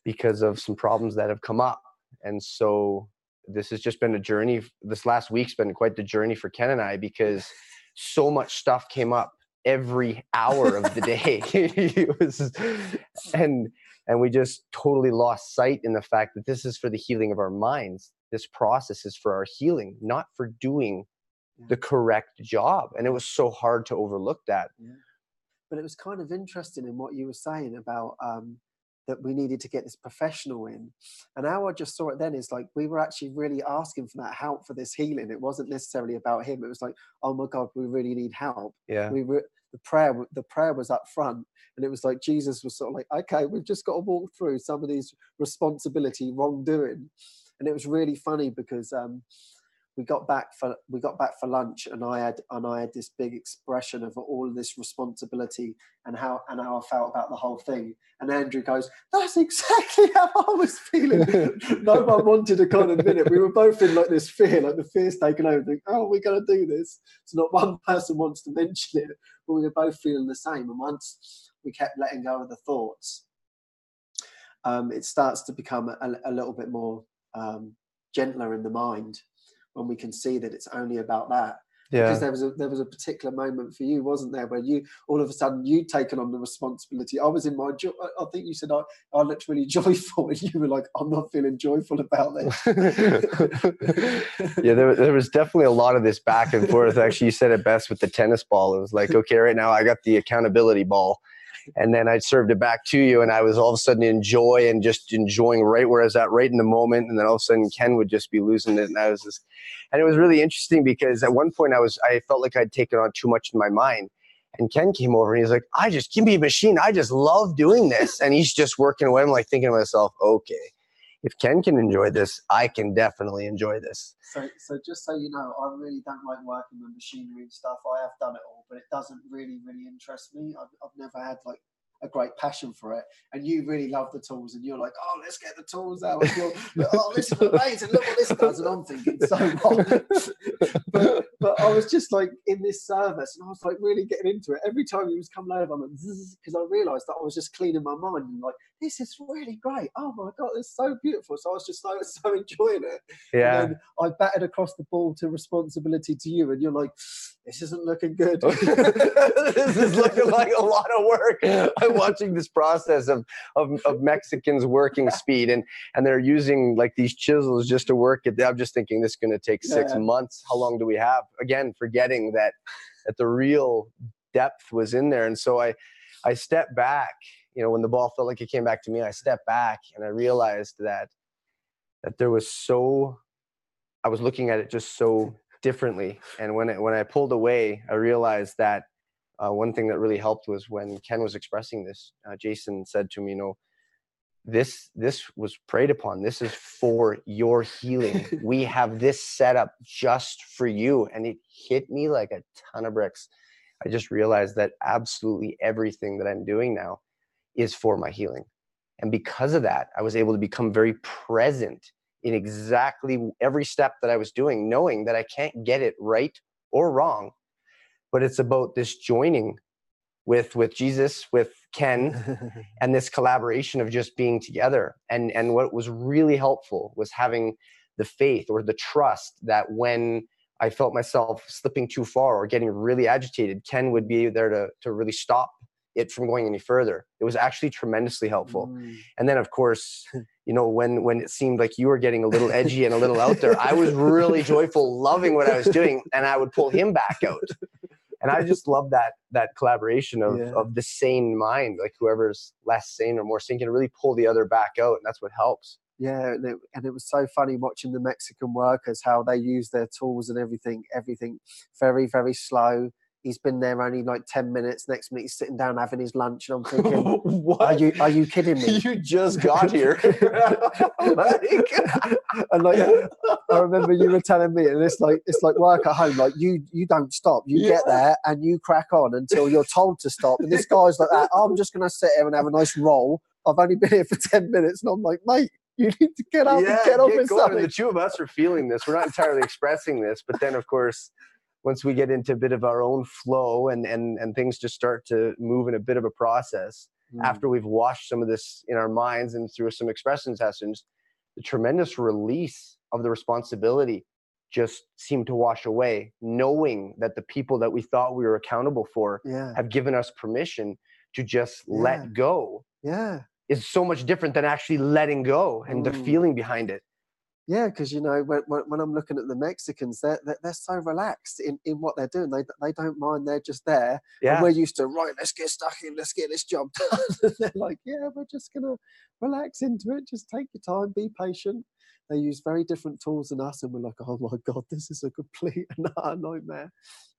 Speaker 8: because of some problems that have come up. And so this has just been a journey. This last week's been quite the journey for Ken and I, because so much stuff came up every hour of the day. It was, and we just totally lost sight in the fact that this is for the healing of our minds. This process is for our healing, not for doing the correct job. And it was so hard to overlook that.
Speaker 7: Yeah. But it was kind of interesting in what you were saying about that we needed to get this professional in. And how I just saw it then is like, we were actually really asking for that help for this healing. It wasn't necessarily about him. It was like, oh my God, we really need help.
Speaker 8: Yeah.
Speaker 7: The prayer was up front, and it was like Jesus was sort of like, okay, we've just got to walk through some of these responsibility, wrongdoing. And it was really funny because we got back for lunch, and I had this big expression of all of this responsibility and how I felt about the whole thing. And Andrew goes, "That's exactly how I was feeling." No one wanted to kind of admit it. We were both in like this fear, like the fear's taken over. Think, oh, we're going to do this. So not one person wants to mention it, but we were both feeling the same. And once we kept letting go of the thoughts, it starts to become a little bit more gentler in the mind, when we can see that it's only about that.
Speaker 8: Yeah.
Speaker 7: Because there was a particular moment for you, wasn't there, where you all of a sudden you'd taken on the responsibility. I was in my joy. I think you said I looked really joyful, and you were like, I'm not feeling joyful about this.
Speaker 8: Yeah, there was definitely a lot of this back and forth. Actually, you said it best with the tennis ball. It was like, okay, right now I got the accountability ball. And then I served it back to you, and I was all of a sudden in joy and just enjoying right where I was at, right in the moment. And then all of a sudden Ken would just be losing it. And and it was really interesting because at one point I felt like I'd taken on too much in my mind. And Ken came over and he's like, give me a machine. I just love doing this. And he's just working away. I'm like thinking to myself, okay, if Ken can enjoy this, I can definitely enjoy this.
Speaker 7: So just so you know, I really don't like working with machinery and stuff. I have done it all, but it doesn't really, really interest me. I've never had like a great passion for it. And you really love the tools, and you're like, oh, let's get the tools out. And you're, oh, this is amazing. Look what this does. And I'm thinking, so what? But I was just like in this service, and I was like really getting into it. Every time he was coming over, I'm like, because I realised that I was just cleaning my mind and like, this is really great. Oh my God, it's so beautiful. So I was just so enjoying it.
Speaker 8: Yeah. And
Speaker 7: then I batted across the ball to responsibility to you, and you're like, this isn't looking good.
Speaker 8: This is looking like a lot of work. I'm watching this process of Mexicans working speed, and they're using like these chisels just to work it. I'm just thinking this is going to take 6 months. How long do we have? Again, forgetting that the real depth was in there. And so I stepped back, you know, when the ball felt like it came back to me, I stepped back and I realized that there was I was looking at it just so differently. And when I pulled away, I realized that one thing that really helped was when Ken was expressing this, Jason said to me, you know, this was preyed upon. This is for your healing. We have this set up just for you. And it hit me like a ton of bricks. I just realized that absolutely everything that I'm doing now is for my healing. And because of that, I was able to become very present in exactly every step that I was doing, knowing that I can't get it right or wrong, but it's about this joining with Jesus, with Ken, and this collaboration of just being together. And what was really helpful was having the faith or the trust that when I felt myself slipping too far or getting really agitated, Ken would be there to really stop it from going any further. It was actually tremendously helpful. And then of course, you know, when it seemed like you were getting a little edgy and a little out there, I was really joyful, loving what I was doing, and I would pull him back out. And I just love that collaboration of the sane mind, like whoever's less sane or more sane can really pull the other back out. And that's what helps.
Speaker 7: Yeah. And it was so funny watching the Mexican workers, how they use their tools and everything very, very slow, he's been there only like 10 minutes. Next minute, he's sitting down having his lunch. And I'm thinking,
Speaker 8: What?
Speaker 7: Are you kidding me?
Speaker 8: You just got here.
Speaker 7: And like, I remember you were telling me, and it's like work at home. Like you don't stop. You get there and you crack on until you're told to stop. And this guy's like that. I'm just going to sit here and have a nice roll. I've only been here for 10 minutes. And I'm like, mate, you need to get up and get on with something.
Speaker 8: The two of us are feeling this. We're not entirely expressing this, but then of course, once we get into a bit of our own flow and things just start to move in a bit of a process, after we've washed some of this in our minds and through some expression sessions, the tremendous release of the responsibility just seemed to wash away, knowing that the people that we thought we were accountable for have given us permission to just let go.
Speaker 7: Yeah.
Speaker 8: Is so much different than actually letting go and the feeling behind it.
Speaker 7: Yeah, because you know when I'm looking at the Mexicans, they're so relaxed in what they're doing. They don't mind. They're just there.
Speaker 8: Yeah.
Speaker 7: And we're used to, right, let's get stuck in. Let's get this job done. And they're like, yeah, we're just gonna relax into it. Just take your time. Be patient. They use very different tools than us, and we're like, oh my God, this is a complete and utter nightmare.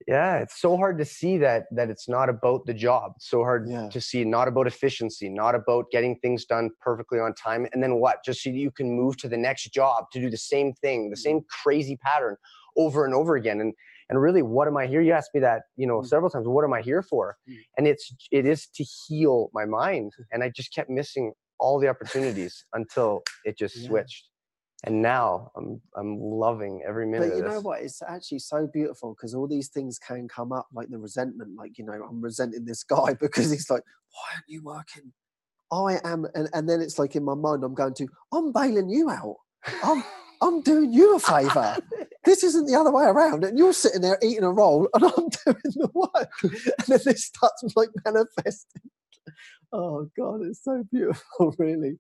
Speaker 8: Yeah, it's so hard to see that it's not about the job. It's so hard to see, not about efficiency, not about getting things done perfectly on time. And then what? Just so you can move to the next job to do the same thing, the same crazy pattern over and over again. And really, what am I here? You asked me that, several times. What am I here for? And it is to heal my mind. And I just kept missing all the opportunities until it just switched. And now I'm loving every minute of this.
Speaker 7: But you know what? It's actually so beautiful because all these things can come up, like the resentment. Like, I'm resenting this guy because he's like, why aren't you working? I am. And then it's like in my mind, I'm bailing you out. I'm doing you a favor. This isn't the other way around. And you're sitting there eating a roll and I'm doing the work. And then this starts like manifesting. Oh God, it's so beautiful, really.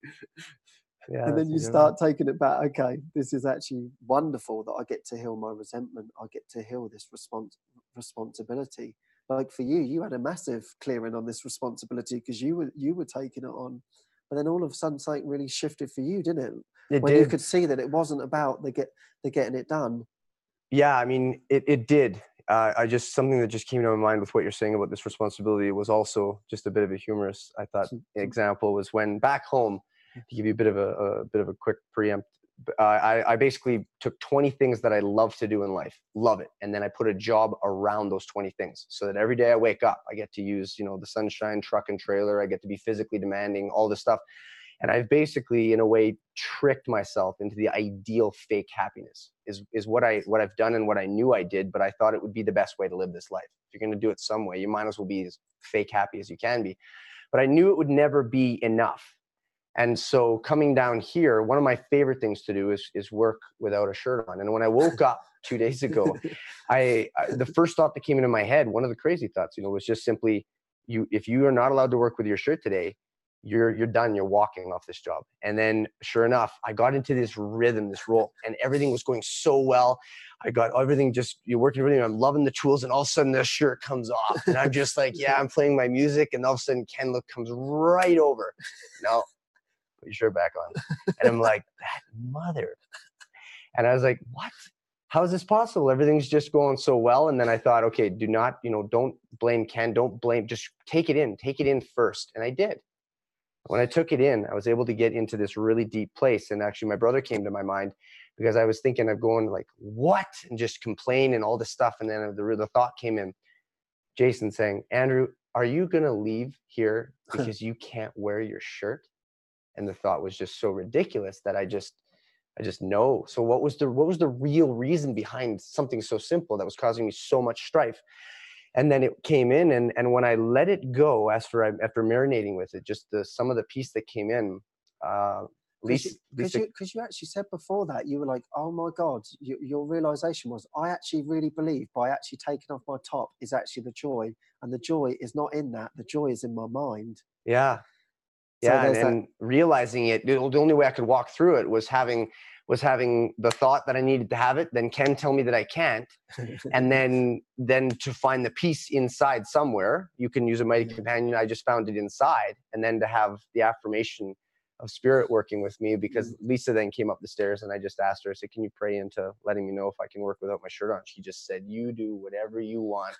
Speaker 8: Yeah,
Speaker 7: and then you start taking it back. Okay, this is actually wonderful that I get to heal my resentment. I get to heal this responsibility. Like for you, you had a massive clearing on this responsibility because you were taking it on. But then all of a sudden, something really shifted for you, didn't it? When you could see that it wasn't about the getting it done.
Speaker 8: Yeah, I mean, it did. Something that just came to my mind with what you're saying about this responsibility was also just a bit of a humorous, I thought, example was when back home. To give you a bit of a quick preempt, I basically took 20 things that I love to do in life, love it, and then I put a job around those 20 things, so that every day I wake up, I get to use the sunshine, truck and trailer. I get to be physically demanding, all this stuff, and I've basically, in a way, tricked myself into the ideal fake happiness. Is what I've done and what I knew I did, but I thought it would be the best way to live this life. If you're going to do it some way, you might as well be as fake happy as you can be. But I knew it would never be enough. And so coming down here, one of my favorite things to do is work without a shirt on. And when I woke up 2 days ago, the first thought that came into my head, one of the crazy thoughts, was just simply, if you are not allowed to work with your shirt today, you're done. You're walking off this job. And then sure enough, I got into this rhythm, this roll, and everything was going so well. I got everything you're working everything. I'm loving the tools. And all of a sudden this shirt comes off and I'm just like, yeah, I'm playing my music. And all of a sudden Ken comes right over. No. Put your shirt back on. And I'm like, that mother. And I was like, what? How is this possible? Everything's just going so well. And then I thought, okay, do not, don't blame Ken. Don't blame, just take it in first. And I did. When I took it in, I was able to get into this really deep place. And actually my brother came to my mind because I was thinking of going like, what? And just complain and all this stuff. And then the thought came in, Jason saying, Andrew, are you going to leave here because you can't wear your shirt? And the thought was just so ridiculous that I just know. So what was the real reason behind something so simple that was causing me so much strife? And then it came in, and when I let it go, after marinating with it, just some of the peace that came in.
Speaker 7: Because you actually said before that you were like, oh my God, your realization was, I actually really believe by actually taking off my top is actually the joy, and the joy is not in that. The joy is in my mind.
Speaker 8: Yeah. Yeah, and realizing it, the only way I could walk through it was having the thought that I needed to have it, then Ken tell me that I can't, and then to find the peace inside somewhere. You can use a mighty companion. I just found it inside, and then to have the affirmation of spirit working with me, because Lisa then came up the stairs and I just asked her, I said, can you pray into letting me know if I can work without my shirt on? She just said, you do whatever you want.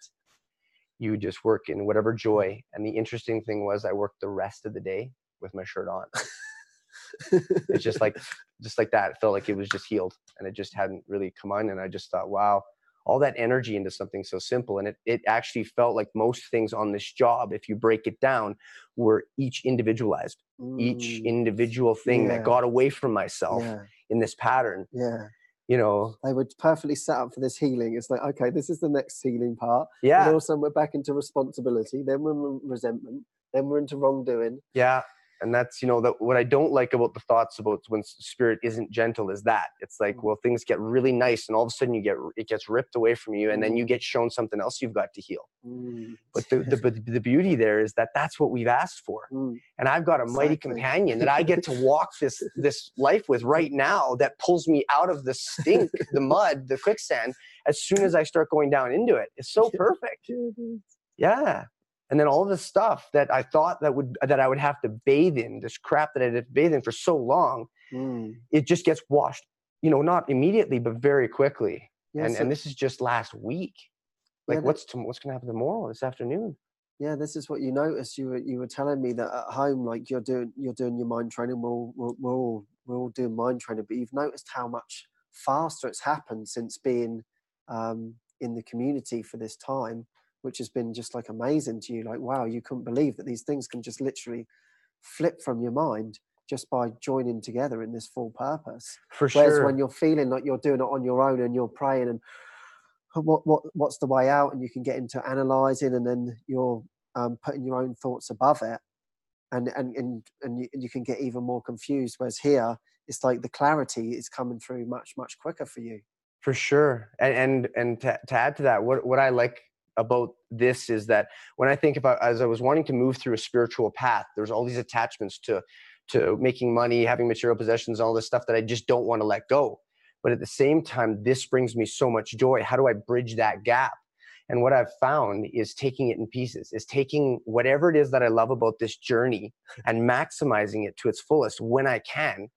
Speaker 8: you just work in whatever joy. And the interesting thing was I worked the rest of the day with my shirt on. It's just like that. It felt like it was just healed, and it just hadn't really come on. And I just thought, wow, all that energy into something so simple. And it actually felt like most things on this job, if you break it down, were each individualized, each individual thing that got away from myself in this pattern.
Speaker 7: Yeah.
Speaker 8: You know,
Speaker 7: they were perfectly set up for this healing. It's like, okay, this is the next healing part.
Speaker 8: Yeah.
Speaker 7: And also we're back into responsibility. Then we're in resentment. Then we're into wrongdoing.
Speaker 8: Yeah. And that's, you know, what I don't like about the thoughts about when spirit isn't gentle is that it's like, well, things get really nice and all of a sudden it gets ripped away from you, and then you get shown something else you've got to heal. But the beauty there is that that's what we've asked for. And I've got a mighty companion that I get to walk this life with right now that pulls me out of the stink, the mud, the quicksand, as soon as I start going down into it. It's so perfect. Yeah. And then all this stuff that I thought that I would have to bathe in, this crap that I had to bathe in for so long, it just gets washed, you know, not immediately, but very quickly. And this is just last week. Like, what's going to happen tomorrow, this afternoon?
Speaker 7: Yeah, this is what you noticed. You were telling me that at home, like you're doing your mind training. We're all doing mind training, but you've noticed how much faster it's happened since being in the community for this time, which has been just like amazing to you. Like, wow, you couldn't believe that these things can just literally flip from your mind just by joining together in this full purpose.
Speaker 8: For sure.
Speaker 7: Whereas when you're feeling like you're doing it on your own and you're praying and what's the way out, and you can get into analyzing, and then you're putting your own thoughts above it, and you can get even more confused. Whereas here, it's like the clarity is coming through much quicker for you.
Speaker 8: For sure. And to add to that, what I like about this is that when I think about, as I was wanting to move through a spiritual path, there's all these attachments to making money, having material possessions, all this stuff that I just don't want to let go. But at the same time, this brings me so much joy. How do I bridge that gap? And what I've found is taking it in pieces, is taking whatever it is that I love about this journey and maximizing it to its fullest when I can.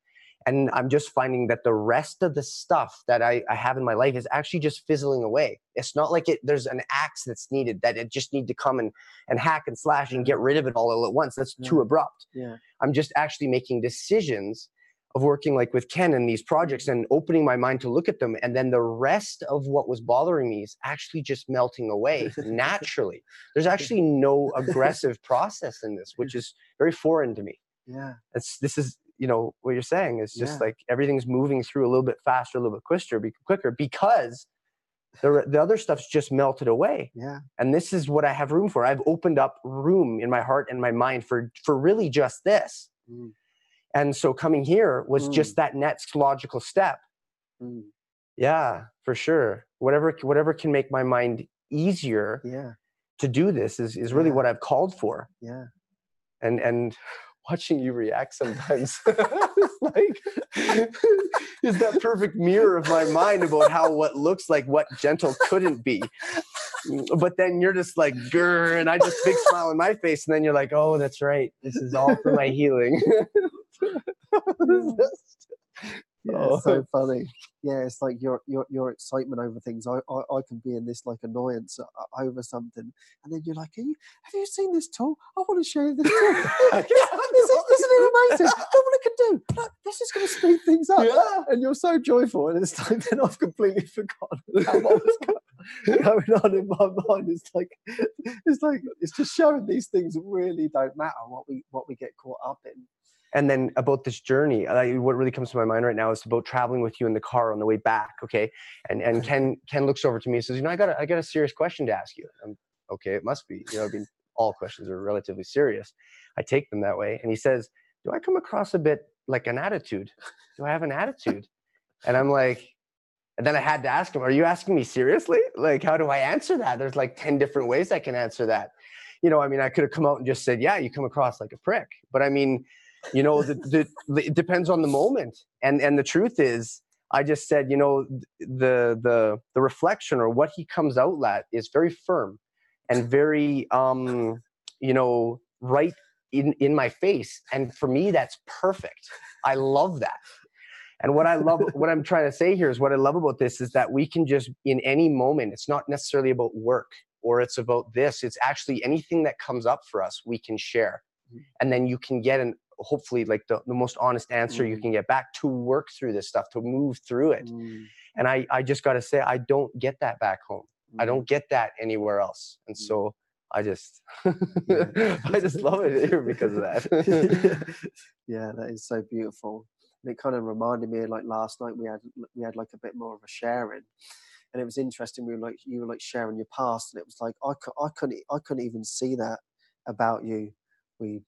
Speaker 8: And I'm just finding that the rest of the stuff that I have in my life is actually just fizzling away. It's not like there's an axe that's needed, that it just need to come and hack and slash and get rid of it all at once. That's too abrupt.
Speaker 7: Yeah.
Speaker 8: I'm just actually making decisions of working like with Ken and these projects and opening my mind to look at them. And then the rest of what was bothering me is actually just melting away naturally. There's actually no aggressive process in this, which is very foreign to me.
Speaker 7: Yeah.
Speaker 8: This is, you know, what you're saying is just like everything's moving through a little bit faster, a little bit quicker because the other stuff's just melted away.
Speaker 7: Yeah.
Speaker 8: And this is what I have room for. I've opened up room in my heart and my mind for really just this. And so coming here was just that next logical step. Yeah, for sure. Whatever can make my mind easier to do this is really what I've called for.
Speaker 7: Yeah.
Speaker 8: And watching you react sometimes is that perfect mirror of my mind about what looks like what gentle couldn't be. But then you're just like, grr, and I just big smile on my face, and then you're like, oh, that's right. This is all for my healing.
Speaker 7: It's so funny. Yeah, it's like your excitement over things. I can be in this like annoyance over something, and then you're like, have you seen this tool? I want to show you this tool. Isn't it amazing? Look what it can do. Look, this is going to speed things up. Yeah. And you're so joyful, and it's like then I've completely forgotten what was going on in my mind. It's just showing these things really don't matter what we get caught up in.
Speaker 8: And then about this journey, what really comes to my mind right now is about traveling with you in the car on the way back. Okay. And Ken looks over to me and says, I got a serious question to ask you. Okay, it must be, I mean, all questions are relatively serious. I take them that way. And he says, do I come across a bit like an attitude? Do I have an attitude? And I'm like, and then I had to ask him, are you asking me seriously? Like, how do I answer that? There's like 10 different ways I can answer that. I mean, I could have come out and just said, yeah, you come across like a prick. But I mean, it depends on the moment. And the truth is, I just said, the reflection or what he comes out at is very firm and very, right in my face. And for me, that's perfect. I love that. And what I'm trying to say here is what I love about this is that we can just, in any moment, it's not necessarily about work. or it's about this. It's actually anything that comes up for us, we can share. And then you can get hopefully like the most honest answer you can get back to work through this stuff, to move through it. And I just got to say, I don't get that back home. I don't get that anywhere else. And so I just, I just love it here because of that.
Speaker 7: Yeah, that is so beautiful. And it kind of reminded me of like last night we had like a bit more of a sharing, and it was interesting. You were like sharing your past, and it was like I couldn't even see that about you. We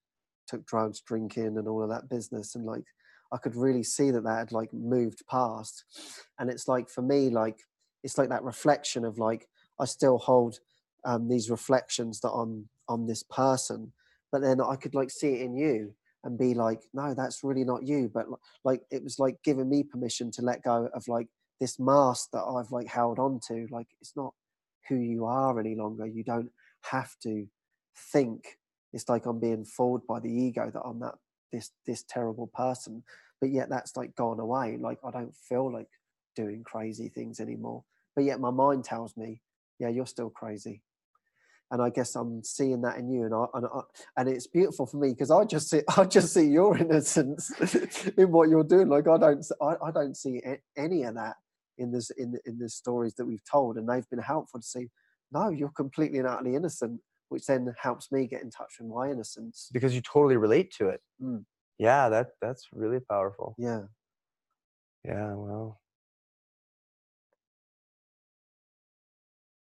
Speaker 7: took drugs, drinking, and all of that business, and like I could really see that had like moved past. And it's like for me, like it's like that reflection of like I still hold these reflections that on this person, but then I could like see it in you and be like, no, that's really not you. But like it was like giving me permission to let go of like this mask that I've like held on to. Like it's not who you are any longer. You don't have to think. It's like I'm being fooled by the ego that I'm this terrible person, but yet that's like gone away. Like I don't feel like doing crazy things anymore, but yet my mind tells me, yeah, you're still crazy. And I guess I'm seeing that in you, and it's beautiful for me because I just see your innocence in what you're doing. Like I don't see any of that in the stories that we've told, and they've been helpful to see. No, you're completely and utterly innocent, which then helps me get in touch with my innocence
Speaker 8: because you totally relate to it. Yeah, that's really powerful.
Speaker 7: Yeah.
Speaker 8: Well.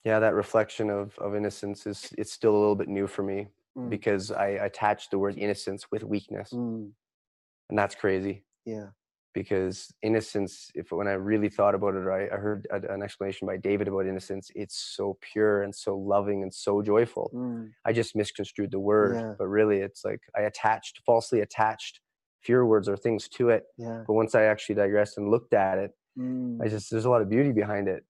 Speaker 8: Yeah, that reflection of innocence it's still a little bit new for me because I attach the word innocence with weakness, and that's crazy.
Speaker 7: Yeah,
Speaker 8: because innocence, when I really thought about it, I heard an explanation by David about innocence. It's so pure and so loving and so joyful. I just misconstrued the word, but really it's like I falsely attached fewer words or things to it. But once I actually digressed and looked at it, there's a lot of beauty behind it.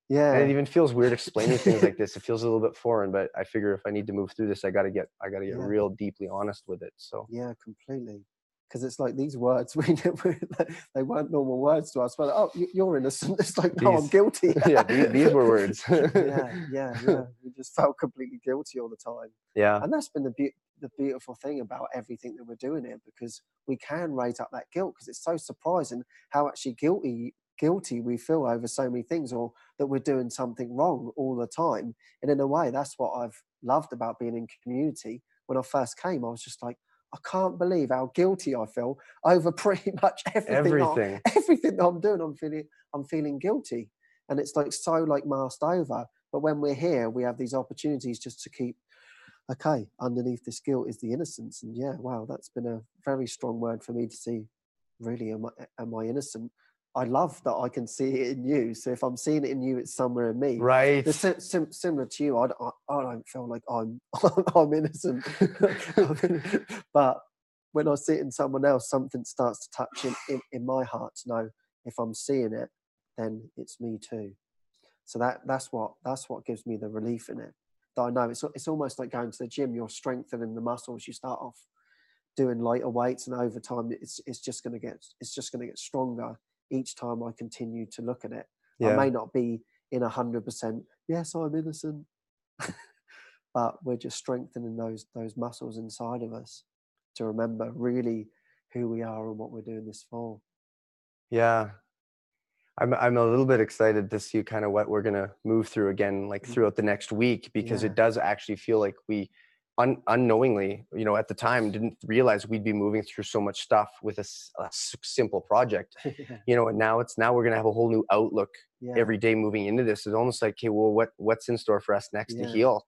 Speaker 7: Yeah.
Speaker 8: And it even feels weird explaining things like this. It feels a little bit foreign, but I figure if I need to move through this, I gotta get real deeply honest with it. So
Speaker 7: yeah, completely. Because it's like these words, they weren't normal words to us. But oh, you're innocent. It's like, no, I'm guilty.
Speaker 8: Yeah, these were words.
Speaker 7: yeah. We just felt completely guilty all the time.
Speaker 8: Yeah.
Speaker 7: And that's been the beautiful thing about everything that we're doing here, because we can raise up that guilt, because it's so surprising how actually guilty we feel over so many things, or that we're doing something wrong all the time. And in a way, that's what I've loved about being in community. When I first came, I was just like, I can't believe how guilty I feel over pretty much everything that I'm doing. I'm feeling guilty, and it's like so like masked over. But when we're here, we have these opportunities just to keep, okay, underneath this guilt is the innocence. And yeah, wow, that's been a very strong word for me to see. Really, am I innocent? I love that I can see it in you. So if I'm seeing it in you, it's somewhere in me.
Speaker 8: Right.
Speaker 7: Similar to you, I don't feel like I'm innocent. But when I see it in someone else, something starts to touch in my heart to know if I'm seeing it, then it's me too. So that's what gives me the relief in it. That I know it's almost like going to the gym. You're strengthening the muscles. You start off doing lighter weights, and over time, it's just going to get stronger. Each time I continue to look at it, I may not be in 100%. Yes, I'm innocent, but we're just strengthening those muscles inside of us to remember really who we are and what we're doing this for.
Speaker 8: Yeah, I'm a little bit excited to see kind of what we're gonna move through again, like throughout the next week, because it does actually feel like we unknowingly, at the time didn't realize we'd be moving through so much stuff with a simple project. And now we're gonna have a whole new outlook every day moving into this. It's almost like, okay, well, what's in store for us next to heal?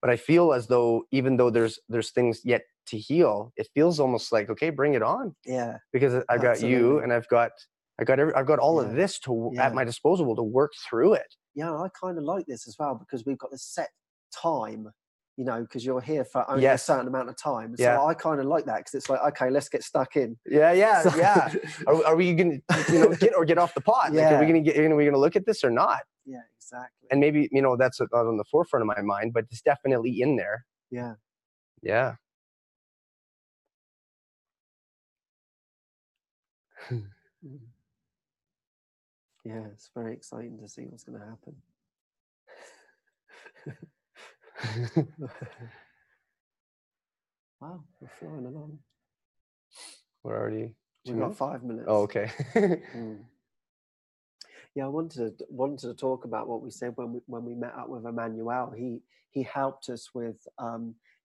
Speaker 8: But I feel as though even though there's things yet to heal, it feels almost like, okay, bring it on.
Speaker 7: Yeah,
Speaker 8: because I've got you, and I've got all of this at my disposal to work through it.
Speaker 7: Yeah, I kind of like this as well, because we've got this set time. Because you're here for only a certain amount of time. So I kind of like that, because it's like, okay, let's get stuck in.
Speaker 8: Yeah. Are we going to get off the pot? Like, are we going to look at this or not?
Speaker 7: Yeah, exactly.
Speaker 8: And maybe, that's not on the forefront of my mind, but it's definitely in there.
Speaker 7: Yeah.
Speaker 8: Yeah.
Speaker 7: Yeah, it's very exciting to see what's going to happen. Wow, we're flying along.
Speaker 8: We're already.
Speaker 7: We've got 5 minutes.
Speaker 8: Oh, okay.
Speaker 7: Yeah, I wanted to talk about what we said when we met up with Emmanuel. He helped us with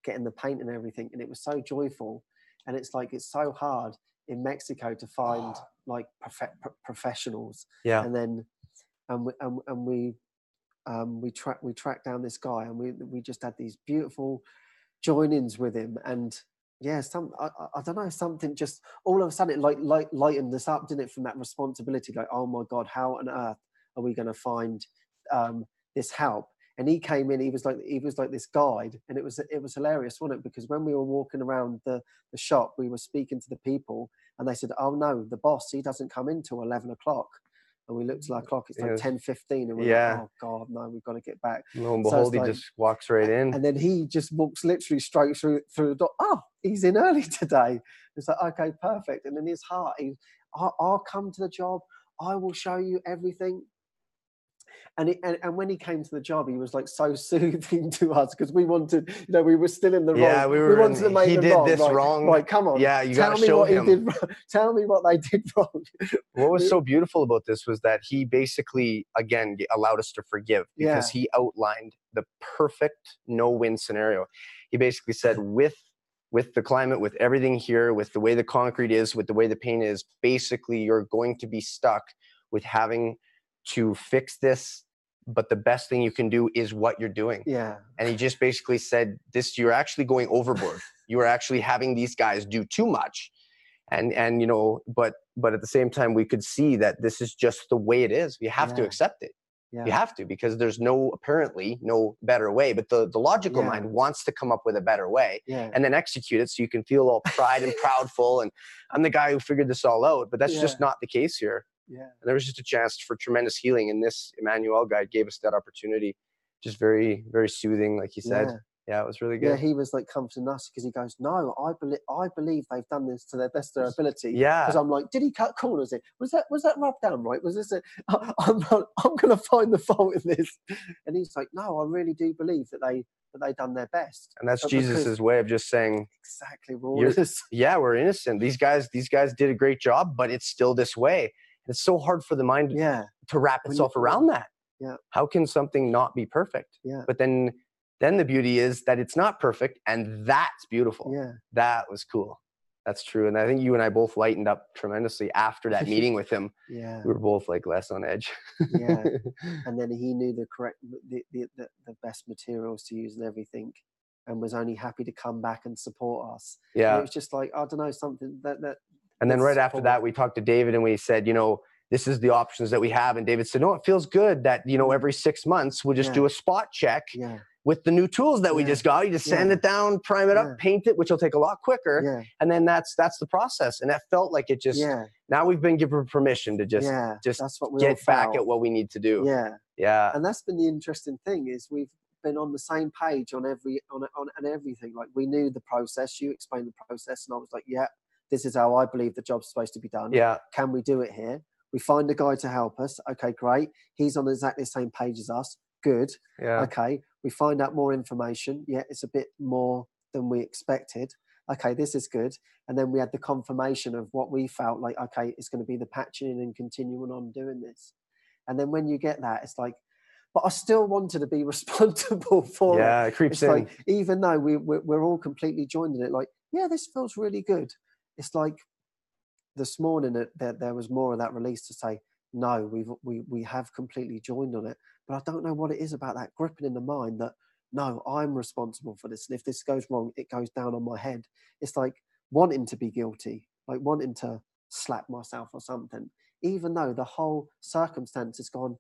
Speaker 7: getting the paint and everything, and it was so joyful. And it's like it's so hard in Mexico to find like professionals.
Speaker 8: Yeah.
Speaker 7: And then we tracked down this guy, and we just had these beautiful join-ins with him. And yeah, I don't know, something just all of a sudden it lightened us up, didn't it, from that responsibility? Like, oh my God, how on earth are we going to find this help? And he came in, he was like this guide, and it was hilarious, wasn't it? Because when we were walking around the shop, we were speaking to the people, and they said, oh no, the boss, he doesn't come in till 11 o'clock. And we looked at our clock, it's like 10:15, and we're like, oh God, no, we've got to get back.
Speaker 8: Lo and behold, he just walks right in.
Speaker 7: And then he just walks literally straight through the door. Oh, he's in early today. It's like, okay, perfect. And in his heart, I'll come to the job. I will show you everything. And when he came to the job, he was like so soothing to us, because we wanted, we were still in the wrong.
Speaker 8: Yeah, we wanted to make
Speaker 7: him
Speaker 8: wrong. He did this wrong.
Speaker 7: Right, come on.
Speaker 8: Yeah, you got to show him.
Speaker 7: Tell me what they did wrong.
Speaker 8: What was so beautiful about this was that he basically, again, allowed us to forgive, because he outlined the perfect no-win scenario. He basically said, with the climate, with everything here, with the way the concrete is, with the way the paint is, basically you're going to be stuck with having to fix this, but the best thing you can do is what you're doing.
Speaker 7: Yeah.
Speaker 8: And he just basically said, you're actually going overboard. You are actually having these guys do too much. And but at the same time, we could see that this is just the way it is. You have to accept it. You have to, because there's apparently no better way, but the logical mind wants to come up with a better way and then execute it, so you can feel all pride and proudful, and I'm the guy who figured this all out. But that's just not the case here.
Speaker 7: Yeah.
Speaker 8: And there was just a chance for tremendous healing, and this Emmanuel guide gave us that opportunity. Just very, very soothing, like he said. Yeah, it was really good.
Speaker 7: Yeah, he was like comforting us, because he goes, no, I believe they've done this to their best of their ability.
Speaker 8: Yeah.
Speaker 7: Because I'm like, did he cut corners? Was that rubbed down right? Was this I'm going to find the fault in this. And he's like, no, I really do believe that they done their best.
Speaker 8: And that's Jesus's way of just saying,
Speaker 7: exactly, we're all innocent.
Speaker 8: Yeah, we're innocent. These guys did a great job, but it's still this way. And it's so hard for the mind to wrap itself around that.
Speaker 7: Yeah.
Speaker 8: How can something not be perfect?
Speaker 7: Yeah.
Speaker 8: But then the beauty is that it's not perfect, and that's beautiful.
Speaker 7: Yeah.
Speaker 8: That was cool. That's true. And I think you and I both lightened up tremendously after that meeting with him.
Speaker 7: Yeah.
Speaker 8: We were both like less on edge.
Speaker 7: Yeah. And then he knew the best materials to use and everything, and was only happy to come back and support us.
Speaker 8: Yeah.
Speaker 7: And it was just like, I don't know, something that
Speaker 8: and then right after that, we talked to David, and we said, this is the options that we have. And David said, no, it feels good that, every 6 months we'll just do a spot check with the new tools that we just got. You just sand it down, prime it up, paint it, which will take a lot quicker.
Speaker 7: Yeah.
Speaker 8: And then that's the process. And that felt like it just, now we've been given permission to just
Speaker 7: that's what we
Speaker 8: get back at what we need to do.
Speaker 7: Yeah.
Speaker 8: Yeah.
Speaker 7: And that's been the interesting thing, is we've been on the same page on everything. Like, we knew the process, you explained the process, and I was like, yeah, this is how I believe the job's supposed to be done.
Speaker 8: Yeah.
Speaker 7: Can we do it here? We find a guy to help us. Okay, great. He's on exactly the same page as us. Good.
Speaker 8: Yeah.
Speaker 7: Okay. We find out more information. Yeah, it's a bit more than we expected. Okay, this is good. And then we had the confirmation of what we felt like, okay, it's going to be the patching and continuing on doing this. And then when you get that, it's like, but I still wanted to be responsible for it.
Speaker 8: Yeah, it creeps in.
Speaker 7: Like, even though we're all completely joined in it, like, yeah, this feels really good. It's like this morning there was more of that release to say, no, we have completely joined on it. But I don't know what it is about that gripping in the mind that, no, I'm responsible for this. And if this goes wrong, it goes down on my head. It's like wanting to be guilty, like wanting to slap myself or something, even though the whole circumstance has gone,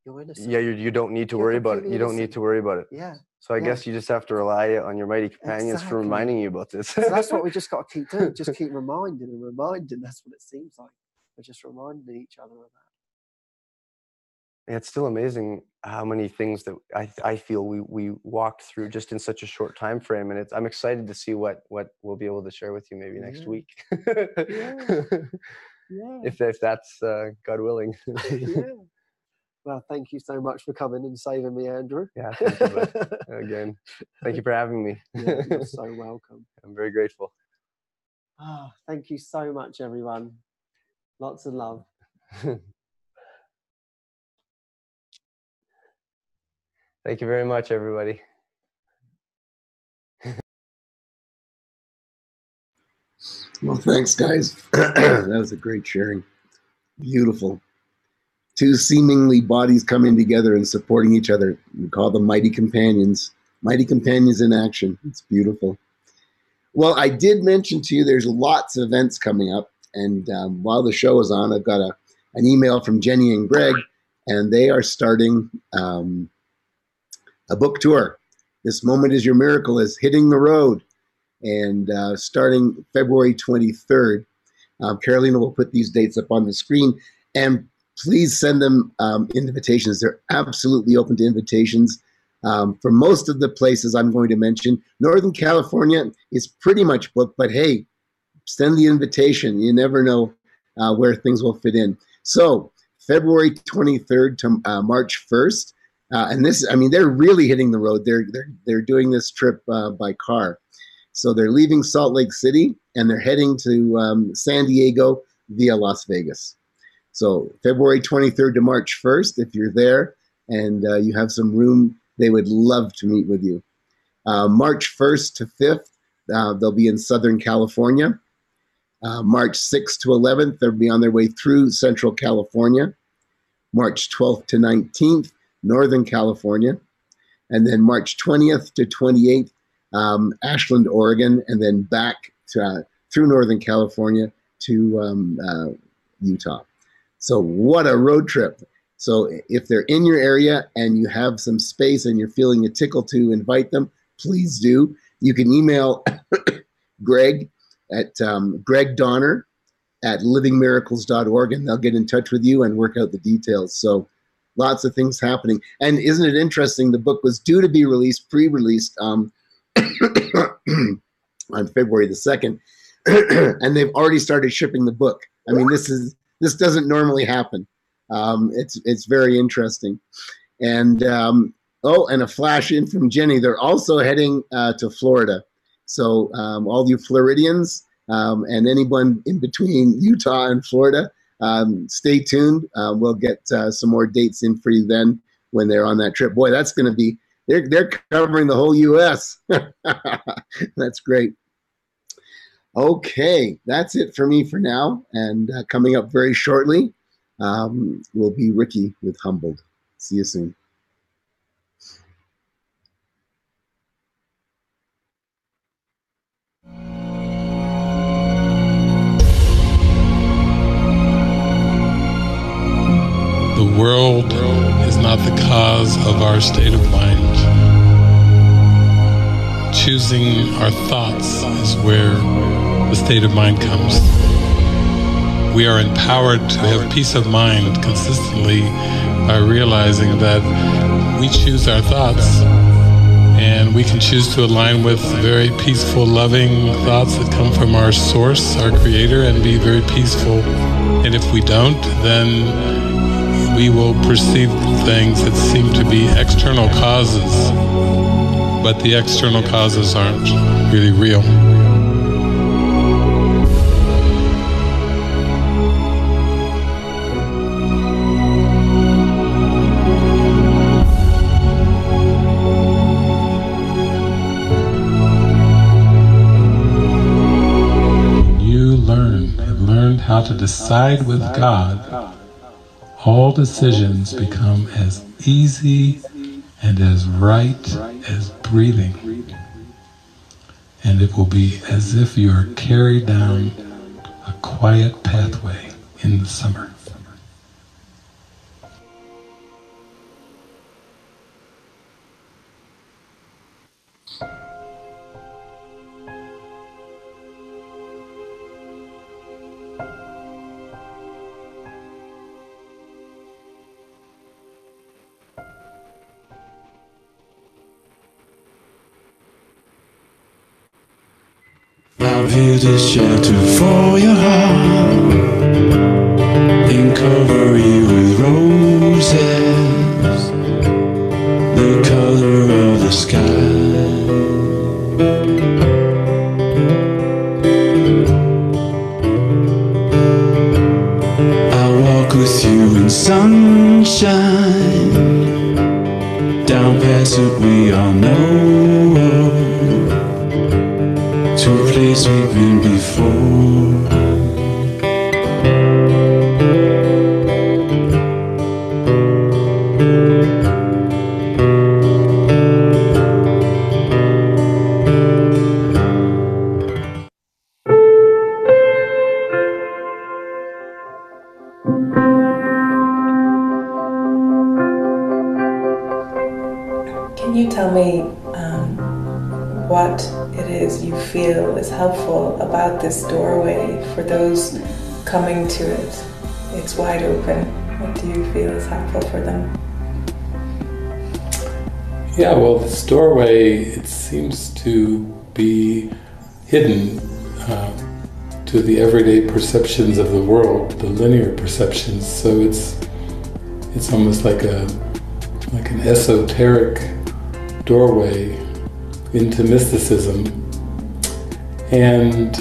Speaker 7: you're innocent.
Speaker 8: Yeah, you don't need to worry about it. You don't need to worry about it.
Speaker 7: Yeah.
Speaker 8: So I guess you just have to rely on your mighty companions for reminding you about this.
Speaker 7: So that's what we just got to keep doing. Just keep reminding and reminding. That's what it seems like. We're just reminding each other of that.
Speaker 8: It's still amazing how many things that I feel we walked through just in such a short time frame, and I'm excited to see what we'll be able to share with you maybe next week.
Speaker 7: Yeah.
Speaker 8: If that's God willing.
Speaker 7: Yeah. Well, thank you so much for coming and saving me, Andrew.
Speaker 8: Yeah, thank you, bud. Again, thank you for having me.
Speaker 7: Yeah, you're so welcome.
Speaker 8: I'm very grateful.
Speaker 7: Oh, thank you so much, everyone. Lots of love.
Speaker 8: Thank you very much, everybody.
Speaker 1: Well, thanks, guys. That was a great sharing. Beautiful. Two seemingly bodies coming together and supporting each other. We call them mighty companions. Mighty companions in action. It's beautiful. Well, I did mention to you there's lots of events coming up. And while the show is on, I've got an email from Jenny and Greg, and they are starting a book tour. This Moment Is Your Miracle is hitting the road. And starting February 23rd, Carolina will put these dates up on the screen. And please send them invitations. They're absolutely open to invitations. For most of the places I'm going to mention, Northern California is pretty much booked, but hey, send the invitation. You never know where things will fit in. So February 23rd to March 1st. And this, I mean, they're really hitting the road. They're doing this trip by car. So they're leaving Salt Lake City and they're heading to San Diego via Las Vegas. So February 23rd to March 1st, if you're there and you have some room, they would love to meet with you. March 1st to 5th, they'll be in Southern California. March 6th to 11th, they'll be on their way through Central California. March 12th to 19th, Northern California. And then March 20th to 28th, Ashland, Oregon, and then back to, through Northern California to Utah. So what a road trip. So if they're in your area and you have some space and you're feeling a tickle to invite them, please do. You can email Greg at gregdonner@livingmiracles.org, and they'll get in touch with you and work out the details. So lots of things happening. And isn't it interesting? The book was due to be released, pre-released on February the 2nd, and they've already started shipping the book. I mean, this doesn't normally happen. It's very interesting. And and a flash in from Jenny. They're also heading to Florida. So all you Floridians and anyone in between Utah and Florida, stay tuned. We'll get some more dates in for you then when they're on that trip. Boy, that's going to be, they're covering the whole U.S. That's great. Okay, that's it for me for now. And coming up very shortly will be Ricki with Humbled. See you soon.
Speaker 3: The world is not the cause of our state of mind. Choosing our thoughts is where the state of mind comes. We are empowered to have peace of mind consistently by realizing that we choose our thoughts, and we can choose to align with very peaceful, loving thoughts that come from our source, our creator, and be very peaceful. And if we don't, then we will perceive things that seem to be external causes, but the external causes aren't really real. When you have learned how to decide with God, all decisions become as easy and as right as breathing. And it will be as if you are carried down a quiet pathway in the summer.
Speaker 9: I've built a shelter for your heart and cover you with roses. with you in sunshine, down past what we all know, to a place we've been before.
Speaker 6: Can you tell me what it is you feel is helpful about this doorway for those coming to it? It's wide open. What do you feel is helpful for them?
Speaker 3: Yeah, well, this doorway, it seems to be hidden to the everyday perceptions of the world, the linear perceptions. So it's almost like an esoteric doorway into mysticism, and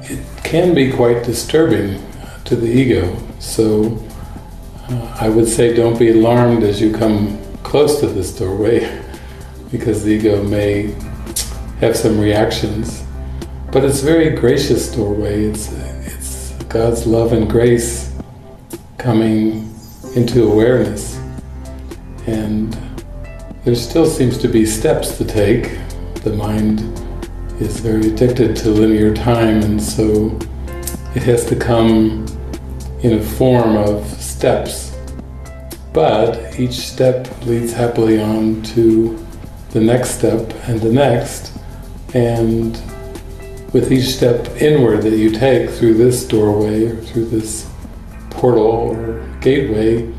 Speaker 3: it can be quite disturbing to the ego. So I would say don't be alarmed as you come close to this doorway, because the ego may have some reactions. But it's a very gracious doorway. It's God's love and grace coming into awareness. And there still seems to be steps to take. The mind is very addicted to linear time, and so it has to come in a form of steps. But each step leads happily on to the next step and the next. And with each step inward that you take through this doorway or through this portal or gateway,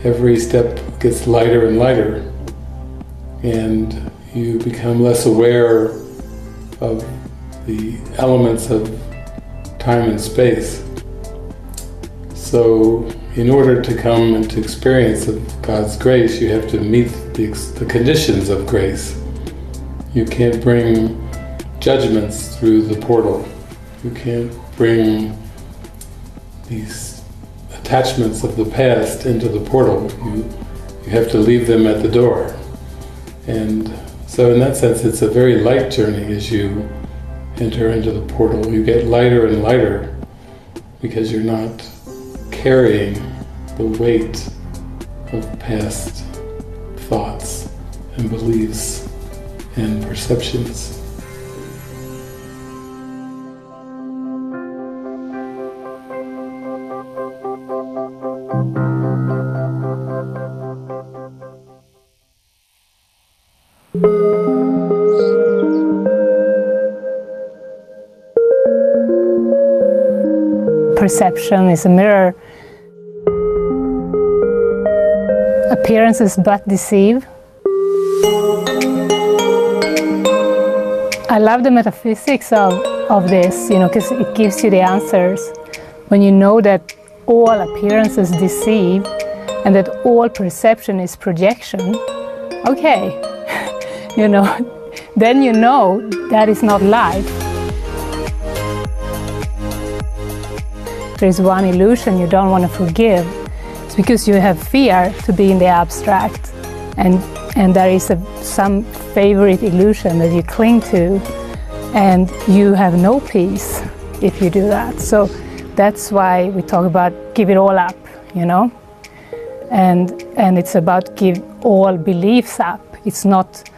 Speaker 3: every step gets lighter and lighter, and you become less aware of the elements of time and space. So in order to come into experience of God's grace, you have to meet the conditions of grace. You can't bring judgments through the portal. You can't bring these attachments of the past into the portal. You have to leave them at the door. And so in that sense, it's a very light journey as you enter into the portal. You get lighter and lighter because you're not carrying the weight of past thoughts and beliefs and perceptions.
Speaker 10: Perception is a mirror. Appearances but deceive. I love the metaphysics of this, because it gives you the answers. When you know that all appearances deceive and that all perception is projection, okay, then you know that is not life. There's one illusion you don't want to forgive. It's because you have fear to be in the abstract, and there is some favorite illusion that you cling to, and you have no peace if you do that. So that's why we talk about give it all up, and it's about give all beliefs up. It's not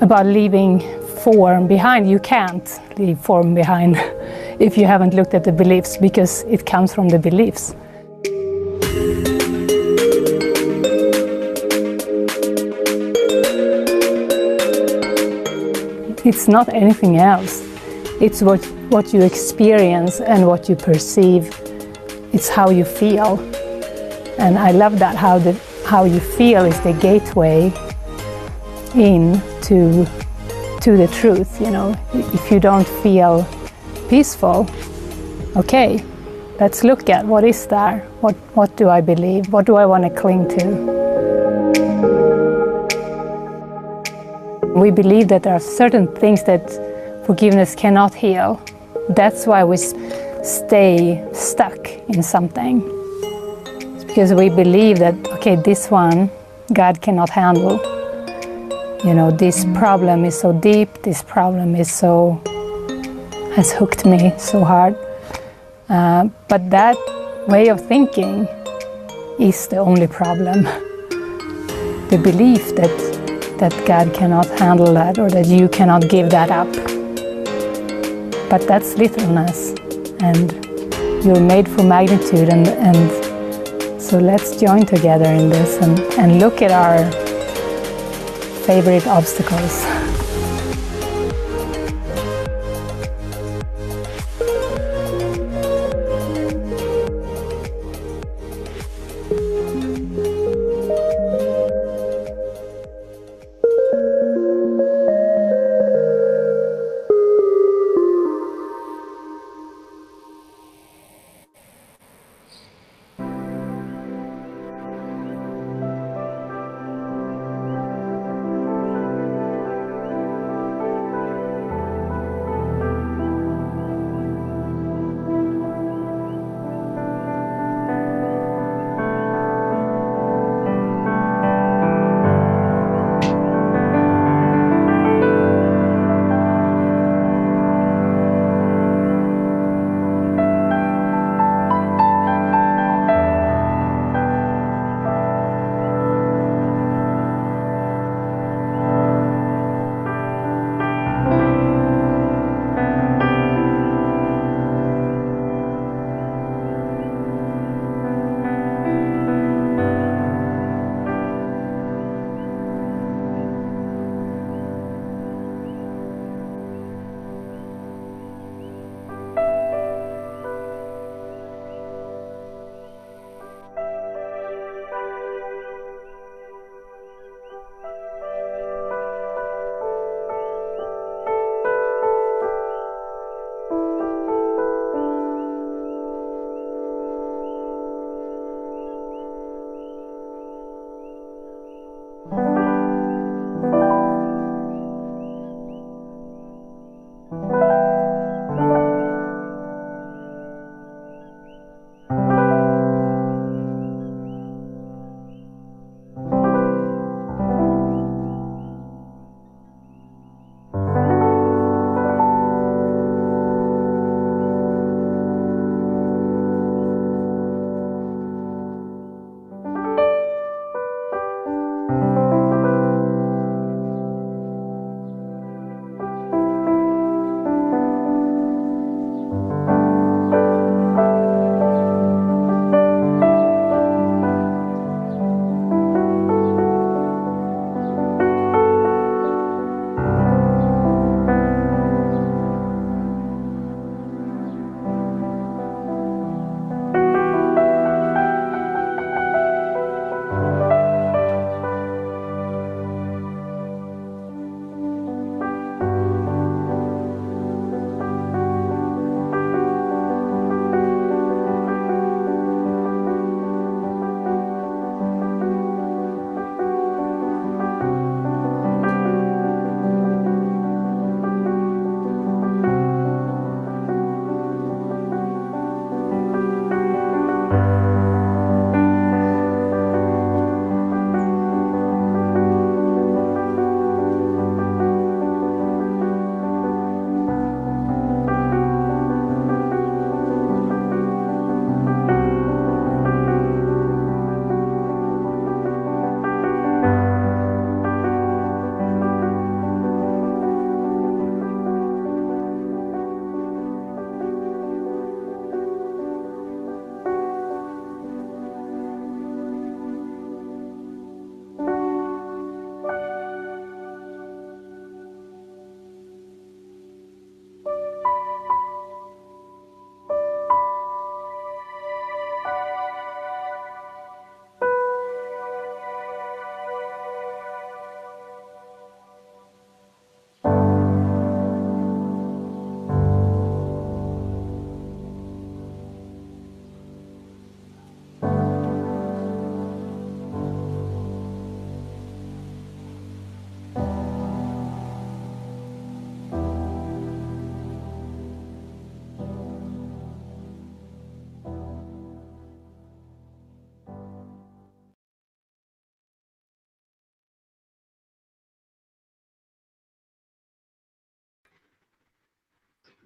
Speaker 10: about leaving form behind. You can't leave form behind if you haven't looked at the beliefs, because it comes from the beliefs. It's not anything else. It's what you experience and what you perceive. It's how you feel. And I love that, how you feel is the gateway into the truth. If you don't feel peaceful, okay, let's look at what is there. What do I believe? What do I want to cling to? We believe that there are certain things that forgiveness cannot heal. That's why we stay stuck in something. It's because we believe that, okay, this one God cannot handle. You know, this problem is so deep, this problem has hooked me so hard. But that way of thinking is the only problem. The belief that God cannot handle that, or that you cannot give that up. But that's littleness, and you're made for magnitude, and so let's join together in this and look at our favorite obstacles.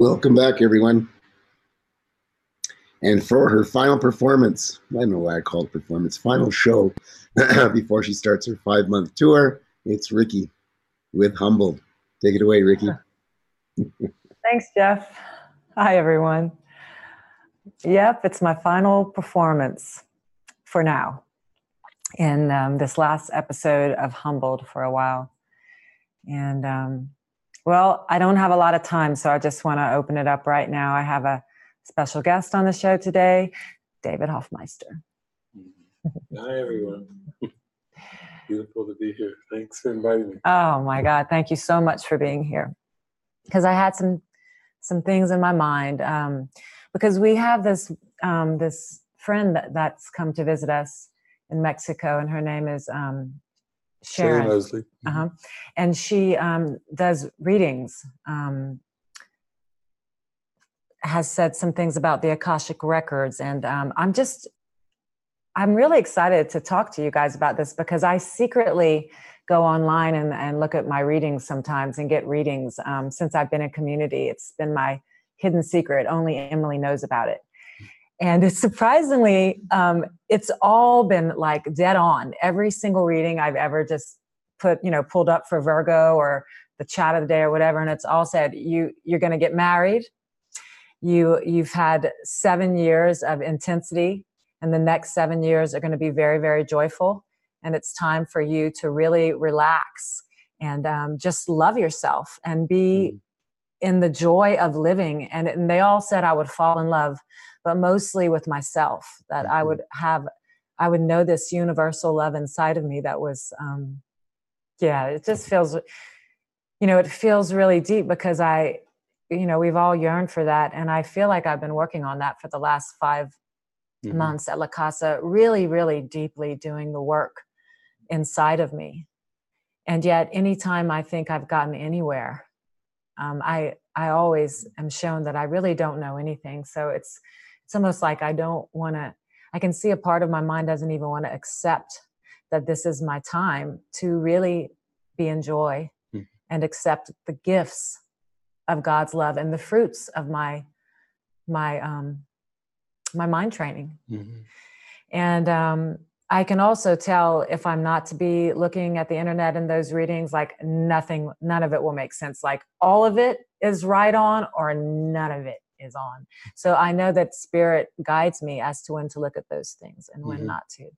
Speaker 1: Welcome back, everyone. And for her final performance, I don't know why I call it performance, final show before she starts her 5-month tour, it's Ricki with Humbled. Take it away, Ricki.
Speaker 11: Thanks, Jeff. Hi, everyone. Yep, it's my final performance for now in this last episode of Humbled for a while. And, well, I don't have a lot of time, so I just want to open it up right now. I have a special guest on the show today, David Hoffmeister.
Speaker 3: Hi, everyone. Beautiful to be here. Thanks for inviting me.
Speaker 11: Oh, my God. Thank you so much for being here. Because I had some things in my mind. Because we have this friend that's come to visit us in Mexico, and her name is Sharon
Speaker 3: Mosley.
Speaker 11: And she does readings, has said some things about the Akashic records. And I'm really excited to talk to you guys about this, because I secretly go online and look at my readings sometimes and get readings. Since I've been in community, it's been my hidden secret. Only Emily knows about it. And it's surprisingly, it's all been like dead on. Every single reading I've ever just pulled up for Virgo or the chat of the day or whatever. And it's all said, you're going to get married. You've had 7 years of intensity, and the next 7 years are going to be very, very joyful. And it's time for you to really relax and just love yourself and be in the joy of living. And they all said I would fall in love, but mostly with myself, that I would know this universal love inside of me that was, it just feels, it feels really deep, because we've all yearned for that. And I feel like I've been working on that for the last 5 months at La Casa, really, really deeply doing the work inside of me. And yet anytime I think I've gotten anywhere, I always am shown that I really don't know anything. So it's almost like I can see a part of my mind doesn't even want to accept that this is my time to really be in joy and accept the gifts of God's love and the fruits of my mind training. And I can also tell if I'm not to be looking at the internet and those readings, like none of it will make sense. Like all of it is right on, or none of it is on. So I know that Spirit guides me as to when to look at those things and when not to.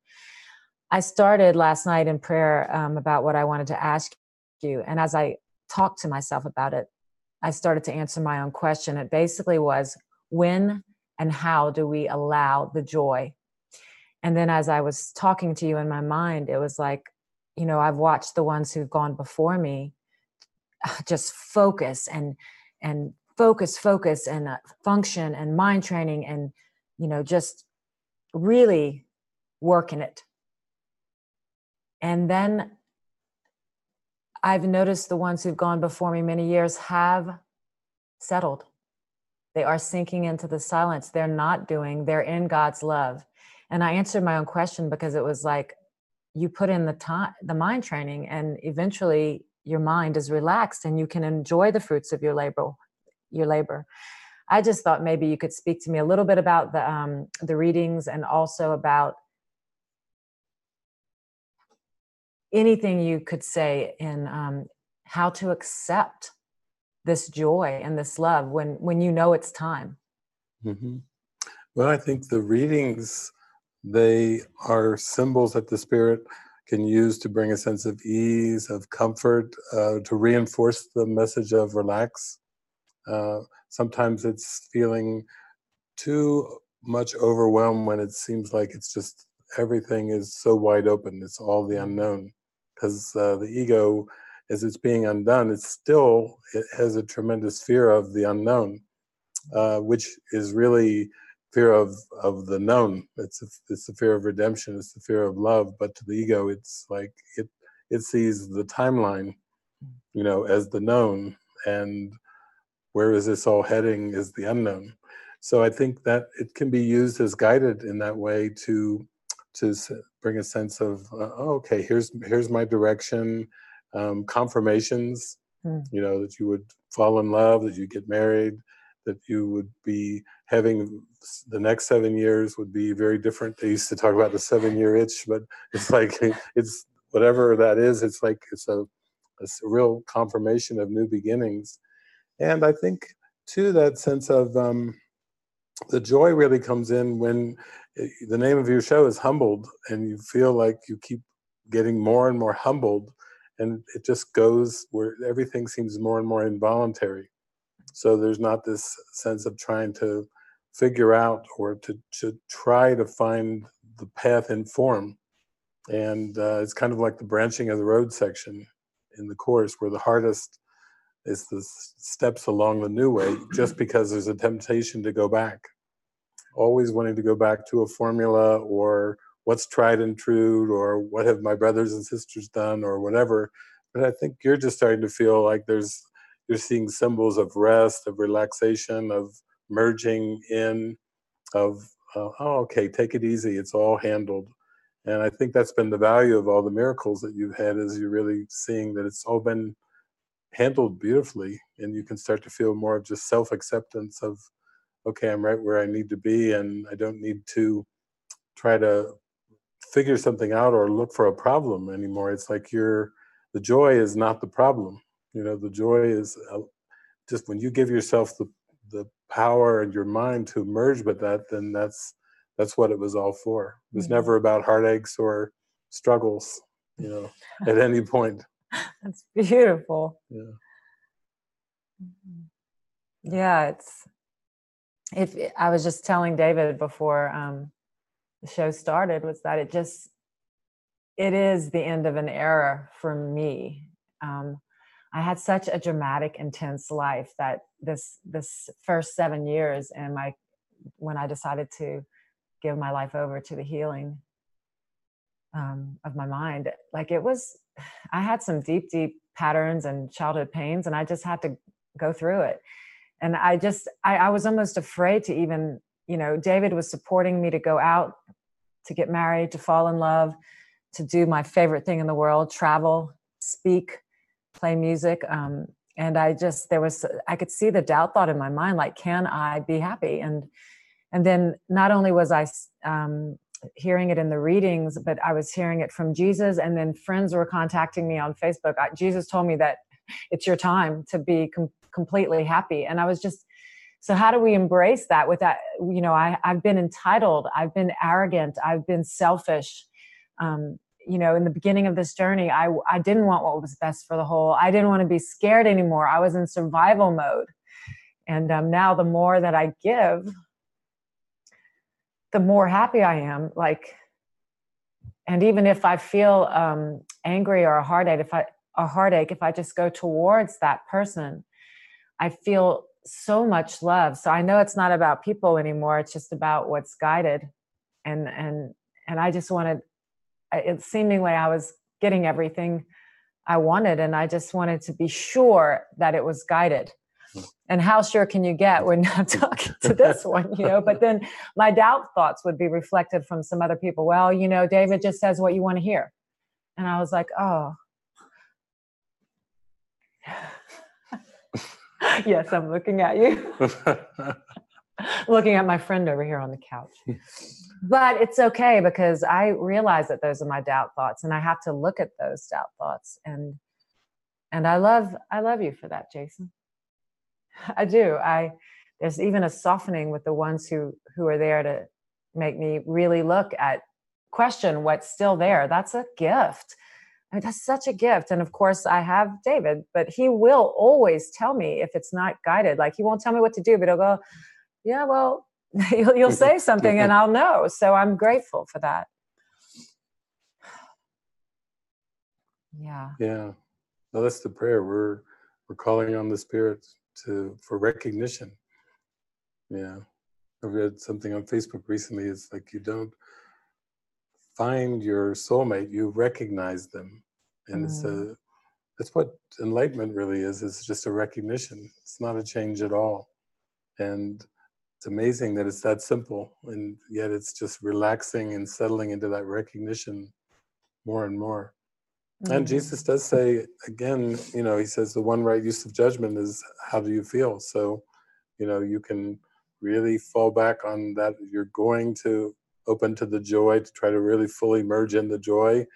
Speaker 11: I started last night in prayer about what I wanted to ask you. And as I talked to myself about it, I started to answer my own question. It basically was, when and how do we allow the joy? And then as I was talking to you in my mind, it was like, I've watched the ones who've gone before me just focus and focus and function and mind training and, just really work in it. And then I've noticed the ones who've gone before me many years have settled. They are sinking into the silence. They're in God's love. And I answered my own question because it was like, you put in the mind training, and eventually your mind is relaxed and you can enjoy the fruits of your labor. I just thought maybe you could speak to me a little bit about the readings, and also about anything you could say in how to accept this joy and this love when it's time.
Speaker 3: Well, I think the readings, they are symbols that the Spirit can use to bring a sense of ease, of comfort, to reinforce the message of relax. Sometimes it's feeling too much overwhelmed when it seems like it's just everything is so wide open. It's all the unknown. Because the ego, as it's being undone, it has a tremendous fear of the unknown, which is really fear of the known. It's the fear of redemption. It's the fear of love. But to the ego, it's like it sees the timeline, as the known, and where is this all heading is the unknown. So I think that it can be used as guided in that way to bring a sense of, okay, here's my direction, confirmations, that you would fall in love, that you get married, that you would be having the next 7 years would be very different. They used to talk about the 7-year itch, but it's like, it's whatever that is, it's like, it's a real confirmation of new beginnings. And I think too, that sense of the joy really comes in when the name of your show is Humbled, and you feel like you keep getting more and more humbled, and it just goes where everything seems more and more involuntary. So there's not this sense of trying to figure out or to try to find the path in form. And it's kind of like the branching of the road section in the Course, where the hardest is the steps along the new way, just because there's a temptation to go back. Always wanting to go back to a formula, or what's tried and true, or what have my brothers and sisters done, or whatever. But I think you're just starting to feel like you're seeing symbols of rest, of relaxation, of merging in, of, oh, okay, take it easy, it's all handled. And I think that's been the value of all the miracles that you've had, is you're really seeing that it's all been handled beautifully, and you can start to feel more of just self-acceptance of, okay, I'm right where I need to be, and I don't need to try to figure something out or look for a problem anymore. It's like the joy is not the problem. You know, the joy is just when you give yourself the power and your mind to merge with that, then that's what it was all for. It was never about heartaches or struggles, you know, at any point.
Speaker 11: That's beautiful.
Speaker 3: Yeah.
Speaker 11: Yeah, I was just telling David before the show started, was that it is the end of an era for me. I had such a dramatic, intense life that this first 7 years, and when I decided to give my life over to the healing of my mind, like I had some deep, deep patterns and childhood pains, and I just had to go through it. And I was almost afraid to even, you know, David was supporting me to go out, to get married, to fall in love, to do my favorite thing in the world, travel, speak, play music. And I could see the doubt thought in my mind, like, can I be happy? And then not only was I hearing it in the readings, but I was hearing it from Jesus. And then friends were contacting me on Facebook. Jesus told me that it's your time to be completely happy. And I was just, so how do we embrace that with that? You know, I've been entitled, I've been arrogant, I've been selfish. You know, in the beginning of this journey, I didn't want what was best for the whole. I didn't want to be scared anymore. I was in survival mode. And now the more that I give, the more happy I am. Like, and even if I feel angry or a heartache, if I just go towards that person, I feel so much love. So I know it's not about people anymore. It's just about what's guided. And I just wanted, it seemingly I was getting everything I wanted, and I just wanted to be sure that it was guided. And how sure can you get when I'm talking to this one, you know? But then my doubt thoughts would be reflected from some other people. Well, you know, David just says what you want to hear. And I was like, oh. Yes, I'm looking at you. Looking at my friend over here on the couch. But it's okay, because I realize that those are my doubt thoughts, and I have to look at those doubt thoughts. And I love you for that, Jason. I do. There's even a softening with the ones who are there to make me really question what's still there. That's a gift. I mean, that's such a gift. And of course I have David, but he will always tell me if it's not guided. Like, he won't tell me what to do, but he'll go, yeah, well, you'll say something and I'll know. So I'm grateful for that. Yeah.
Speaker 3: Yeah. Well, that's the prayer. We're calling on the Spirit for recognition. Yeah. I read something on Facebook recently. It's like, you don't find your soulmate, you recognize them. And that's what enlightenment really is. It's just a recognition. It's not a change at all. And it's amazing that it's that simple, and yet it's just relaxing and settling into that recognition more and more. And Jesus does say, again, you know, he says the one right use of judgment is, how do you feel? So You know, you can really fall back on that. You're going to open to the joy, to try to really fully merge in the joy,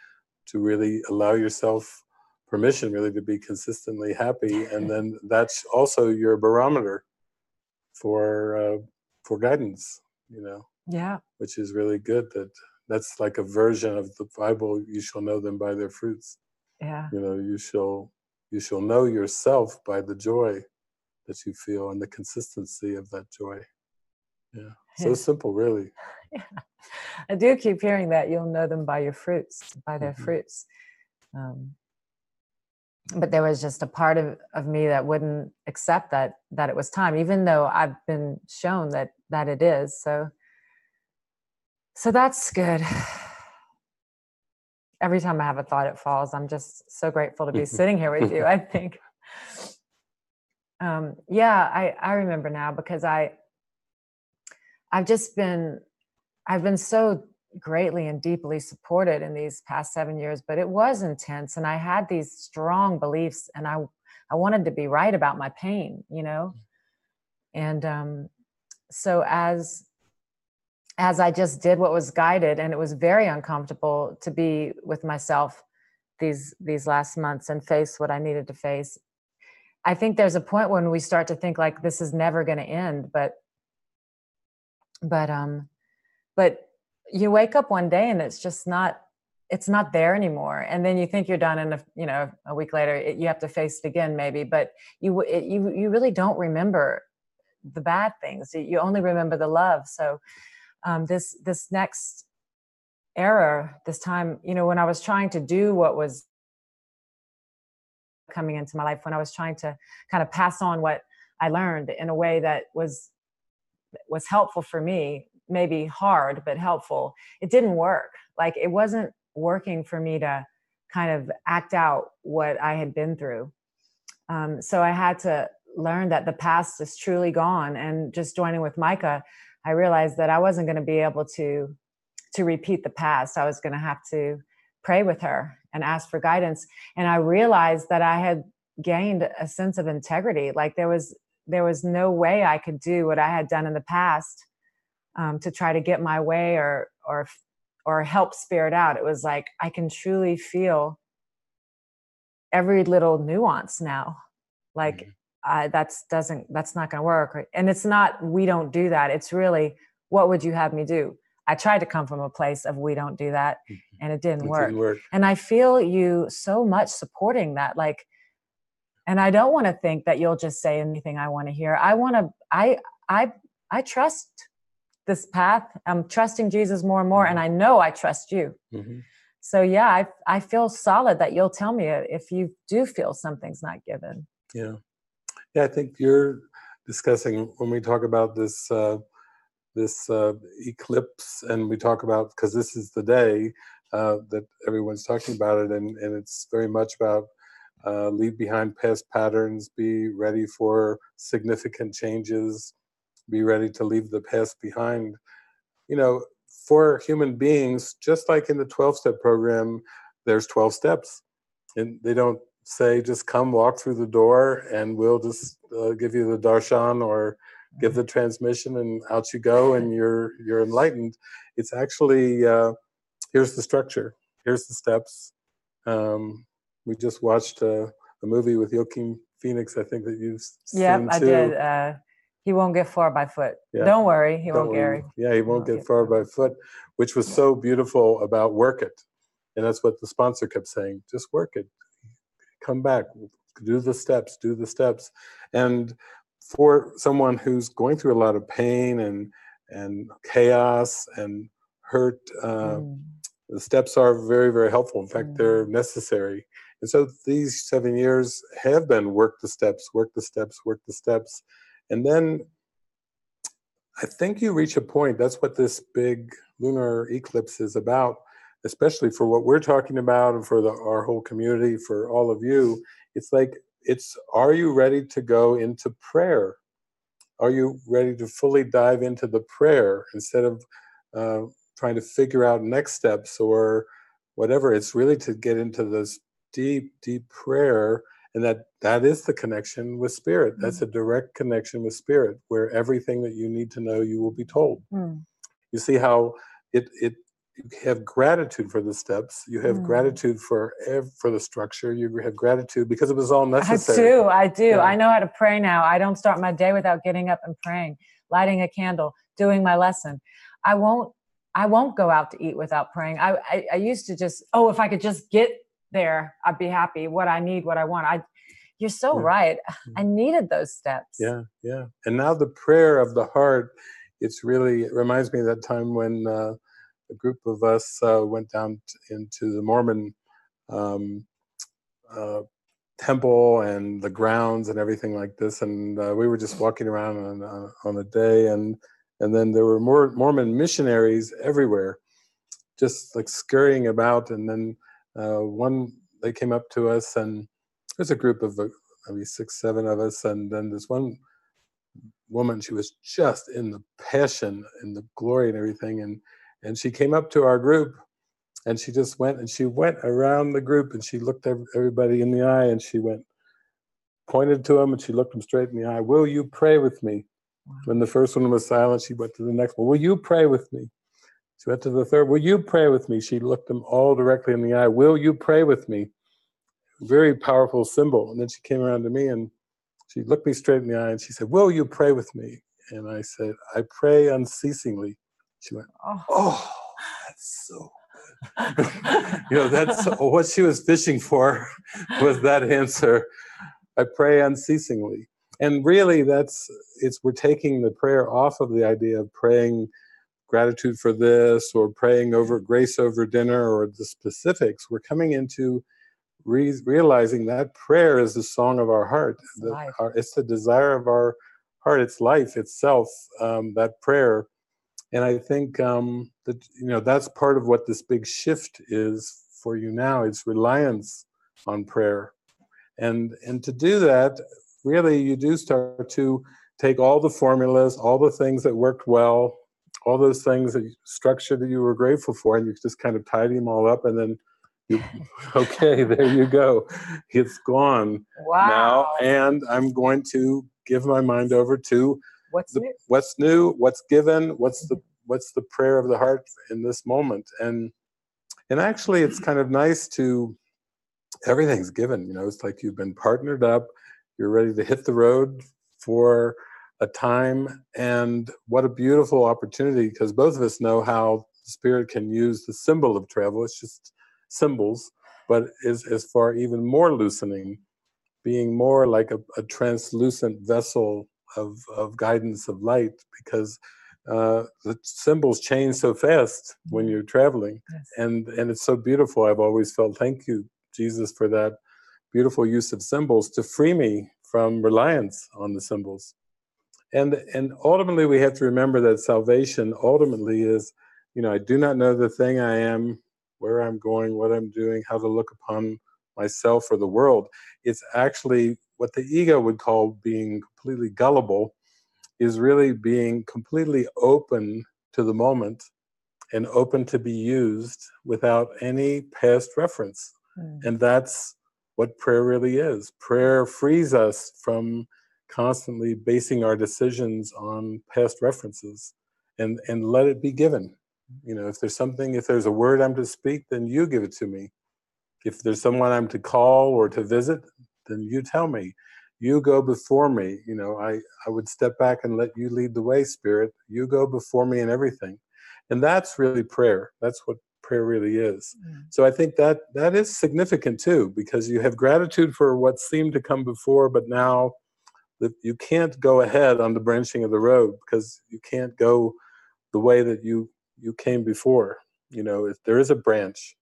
Speaker 3: to really allow yourself permission really to be consistently happy. And then that's also your barometer for guidance, you know.
Speaker 11: Yeah.
Speaker 3: Which is really good. That's like a version of the Bible. You shall know them by their fruits.
Speaker 11: Yeah.
Speaker 3: You know, you shall know yourself by the joy that you feel and the consistency of that joy. Yeah. So simple, really.
Speaker 11: Yeah. I do keep hearing that you'll know them by your fruits, by their fruits. But there was just a part of me that wouldn't accept that it was time, even though I've been shown that it is. So that's good. Every time I have a thought, it falls. I'm just so grateful to be sitting here with you, I think. Yeah, I remember now, because I've been so greatly and deeply supported in these past 7 years, but it was intense, and I had these strong beliefs, and I wanted to be right about my pain, you know? And so as I just did what was guided, and it was very uncomfortable to be with myself these last months and face what I needed to face. I think there's a point when we start to think like this is never going to end, but you wake up one day and it's not there anymore. And then you think you're done, and a week later you have to face it again, maybe, but you really don't remember the bad things. You only remember the love. So this next era, this time, when I was trying to do what was coming into my life, when I was trying to kind of pass on what I learned in a way that was helpful for me, maybe hard, but helpful, it didn't work. Like, it wasn't working for me to kind of act out what I had been through. So I had to learn that the past is truly gone. And just joining with Micah, I realized that I wasn't going to be able to repeat the past. I was going to have to pray with her and ask for guidance. And I realized that I had gained a sense of integrity. Like, there was no way I could do what I had done in the past to try to get my way or help spirit out. It was like, I can truly feel every little nuance now. Like, that's not going to work. And it's not, we don't do that. It's really, what would you have me do? I tried to come from a place of we don't do that, and it didn't work. And I feel you so much supporting that. Like, and I don't want to think that you'll just say anything I want to hear. I trust this path. I'm trusting Jesus more and more, and I know I trust you. So yeah, I feel solid that you'll tell me if you do feel something's not given.
Speaker 3: Yeah. I think you're discussing, when we talk about this eclipse, and we talk about, because this is the day that everyone's talking about it, and it's very much about leave behind past patterns, be ready for significant changes, be ready to leave the past behind. For human beings, just like in the 12-step program, there's 12 steps, and they don't say just come walk through the door and we'll just give you the darshan or give the transmission and out you go and you're enlightened. It's actually here's the structure, here's the steps. We just watched a movie with Joaquin Phoenix, I think, that you've seen.
Speaker 11: Yep, I
Speaker 3: too.
Speaker 11: did. He won't get far by foot.
Speaker 3: Yeah.
Speaker 11: Don't worry, he won't, Gary.
Speaker 3: Yeah, he won't get far by foot, which was so beautiful about work it. And that's what the sponsor kept saying, just work it. Come back, do the steps. And for someone who's going through a lot of pain and chaos and hurt, the steps are very, very helpful. In fact, they're necessary. And so these 7 years have been work the steps. And then I think you reach a point, that's what this big lunar eclipse is about, especially for what we're talking about and for our whole community, for all of you. It's like, are you ready to go into prayer? Are you ready to fully dive into the prayer instead of trying to figure out next steps or whatever? It's really to get into this deep, deep prayer And that is the connection with spirit. That's a direct connection with spirit, where everything that you need to know, you will be told. You see how you have gratitude for the steps. You have gratitude for the structure. You have gratitude because it was all necessary.
Speaker 11: I do.
Speaker 3: Yeah.
Speaker 11: I know how to pray now. I don't start my day without getting up and praying, lighting a candle, doing my lesson. I won't go out to eat without praying. I used to just, if I could just get there, I'd be happy. What I need, what I want. You're so right. I needed those steps.
Speaker 3: Yeah, yeah. And now the prayer of the heart, it reminds me of that time when a group of us went down into the Mormon temple and the grounds and everything like this. And we were just walking around on a day, and then there were more Mormon missionaries everywhere, just like scurrying about. And then they came up to us, and there's a group of maybe 6, 7 of us. And then this one woman, she was just in the passion and the glory and everything. And she came up to our group, and she just went around the group, and she looked everybody in the eye, and she pointed to them, and she looked them straight in the eye. Will you pray with me? When the first one was silent, she went to the next one. Will you pray with me? She went to the third. Will you pray with me? She looked them all directly in the eye. Will you pray with me? Very powerful symbol. And then she came around to me, and she looked me straight in the eye, and she said, will you pray with me? And I said, I pray unceasingly. She went, oh, that's so good. That's what she was fishing for, was that answer. I pray unceasingly. And really, we're taking the prayer off of the idea of praying gratitude for this, or praying over grace over dinner, or the specifics. We're coming into realizing that prayer is the song of our heart. It's the desire of our heart. It's life itself, that prayer. And I think that that's part of what this big shift is for you now. It's reliance on prayer. And to do that, really, you do start to take all the formulas, all the things that worked well, all those things that structure that you were grateful for, and you just kind of tidy them all up, and then okay, there you go. It's gone now, and I'm going to give my mind over to what's new, what's given, what's the prayer of the heart in this moment. And actually, it's kind of nice to, everything's given. It's like you've been partnered up. You're ready to hit the road for a time, and what a beautiful opportunity, because both of us know how the spirit can use the symbol of travel. It's just symbols, but is as far even more loosening, being more like a translucent vessel of guidance of light, because the symbols change so fast when you're traveling. Yes. And it's so beautiful. I've always felt, thank you, Jesus, for that beautiful use of symbols to free me from reliance on the symbols. And ultimately, we have to remember that salvation ultimately is, I do not know the thing I am, where I'm going, what I'm doing, how to look upon myself or the world. It's actually what the ego would call being completely gullible, is really being completely open to the moment and open to be used without any past reference. And that's what prayer really is. Prayer frees us from constantly basing our decisions on past references, and let it be given. If there's a word I'm to speak, then you give it to me. If there's someone I'm to call or to visit, then you tell me. You go before me. I would step back and let you lead the way, Spirit. You go before me in everything. And that's really prayer. That's what prayer really is. So I think that is significant too, because you have gratitude for what seemed to come before, but now you can't go ahead on the branching of the road, because you can't go the way that you came before. If there is a branch,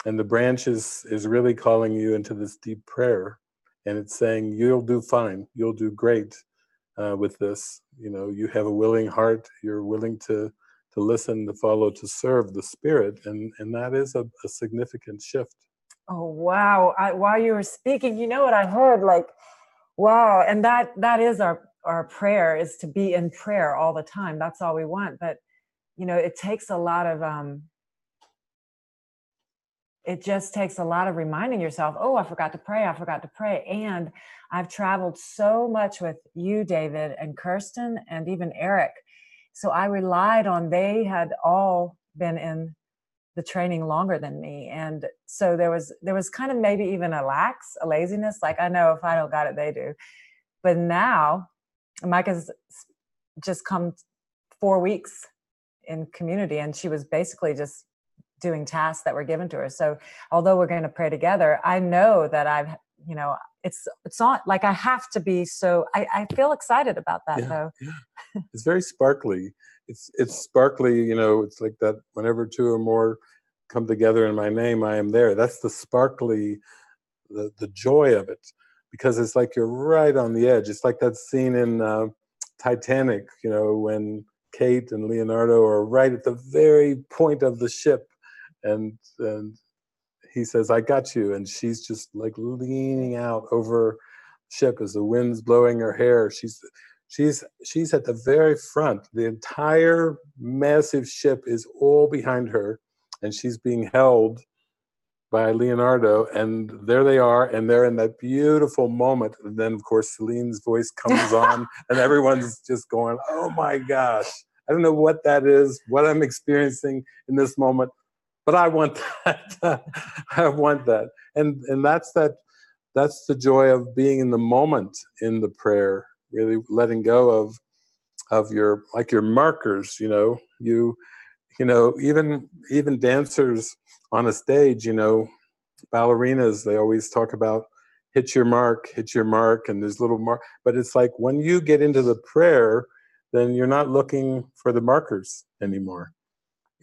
Speaker 3: and the branch is really calling you into this deep prayer, and it's saying, you'll do fine, you'll do great with this. You have a willing heart, you're willing to listen, to follow, to serve the Spirit, and that is a significant shift.
Speaker 11: Oh, wow. While you were speaking, what I heard, like, wow. And that is our prayer, is to be in prayer all the time. That's all we want. But, it takes a lot of it just takes a lot of reminding yourself, oh, I forgot to pray. And I've traveled so much with you, David, and Kristen, and even Eric. So I relied on, they had all been in the training longer than me. And so there was kind of maybe even a laziness. Like, I know if I don't got it, they do. But now Micah's just come 4 weeks in community, and she was basically just doing tasks that were given to her. So although we're going to pray together, I know that I've, it's not like I have to be, so I feel excited about that though.
Speaker 3: Yeah. It's very sparkly. It's sparkly, it's like that whenever two or more come together in my name, I am there. That's the sparkly, the joy of it, because it's like you're right on the edge. It's like that scene in Titanic, when Kate and Leonardo are right at the very point of the ship, and he says, "I got you," and she's just like leaning out over ship as the wind's blowing her hair. She's at the very front. The entire massive ship is all behind her, and she's being held by Leonardo, and there they are, and they're in that beautiful moment. And then, of course, Celine's voice comes on, and everyone's just going, "Oh my gosh, I don't know what that is, what I'm experiencing in this moment, but I want that." I want that, and that's the joy of being in the moment in the prayer, really letting go of your markers. Even dancers on a stage, ballerinas, they always talk about hit your mark, and there's little mark. But it's like when you get into the prayer, then you're not looking for the markers anymore.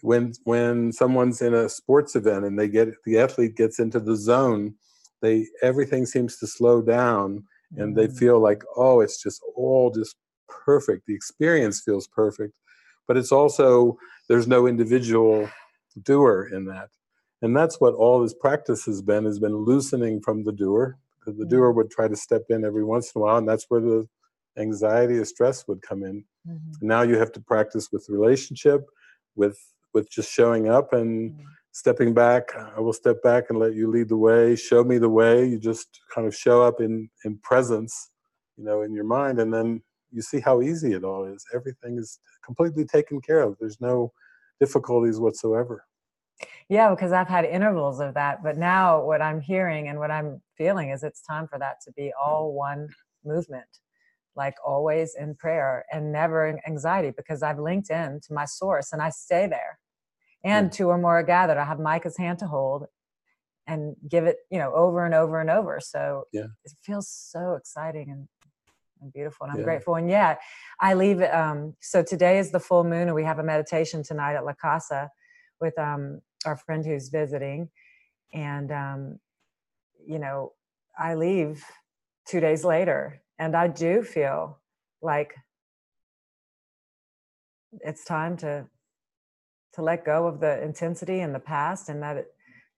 Speaker 3: When someone's in a sports event and the athlete gets into the zone, everything seems to slow down, and they feel like, oh, it's just all just perfect. The experience feels perfect, but it's also, there's no individual doer in that. And that's what all this practice has been loosening from the doer, because the doer would try to step in every once in a while, and that's where the anxiety or stress would come in. And now you have to practice with relationship, with just showing up and stepping back. I will step back and let you lead the way, show me the way. You just kind of show up in presence, in your mind, and then you see how easy it all is. Everything is completely taken care of. There's no difficulties whatsoever.
Speaker 11: Yeah, because I've had intervals of that, but now what I'm hearing and what I'm feeling is it's time for that to be all one movement, like always in prayer and never in anxiety, because I've linked in to my source and I stay there. And two or more are gathered. I have Micah's hand to hold and give it, over and over and over. So it feels so exciting and beautiful, and I'm grateful. And I leave. So today is the full moon, and we have a meditation tonight at La Casa with our friend who's visiting. And I leave 2 days later, and I do feel like it's time to let go of the intensity in the past, and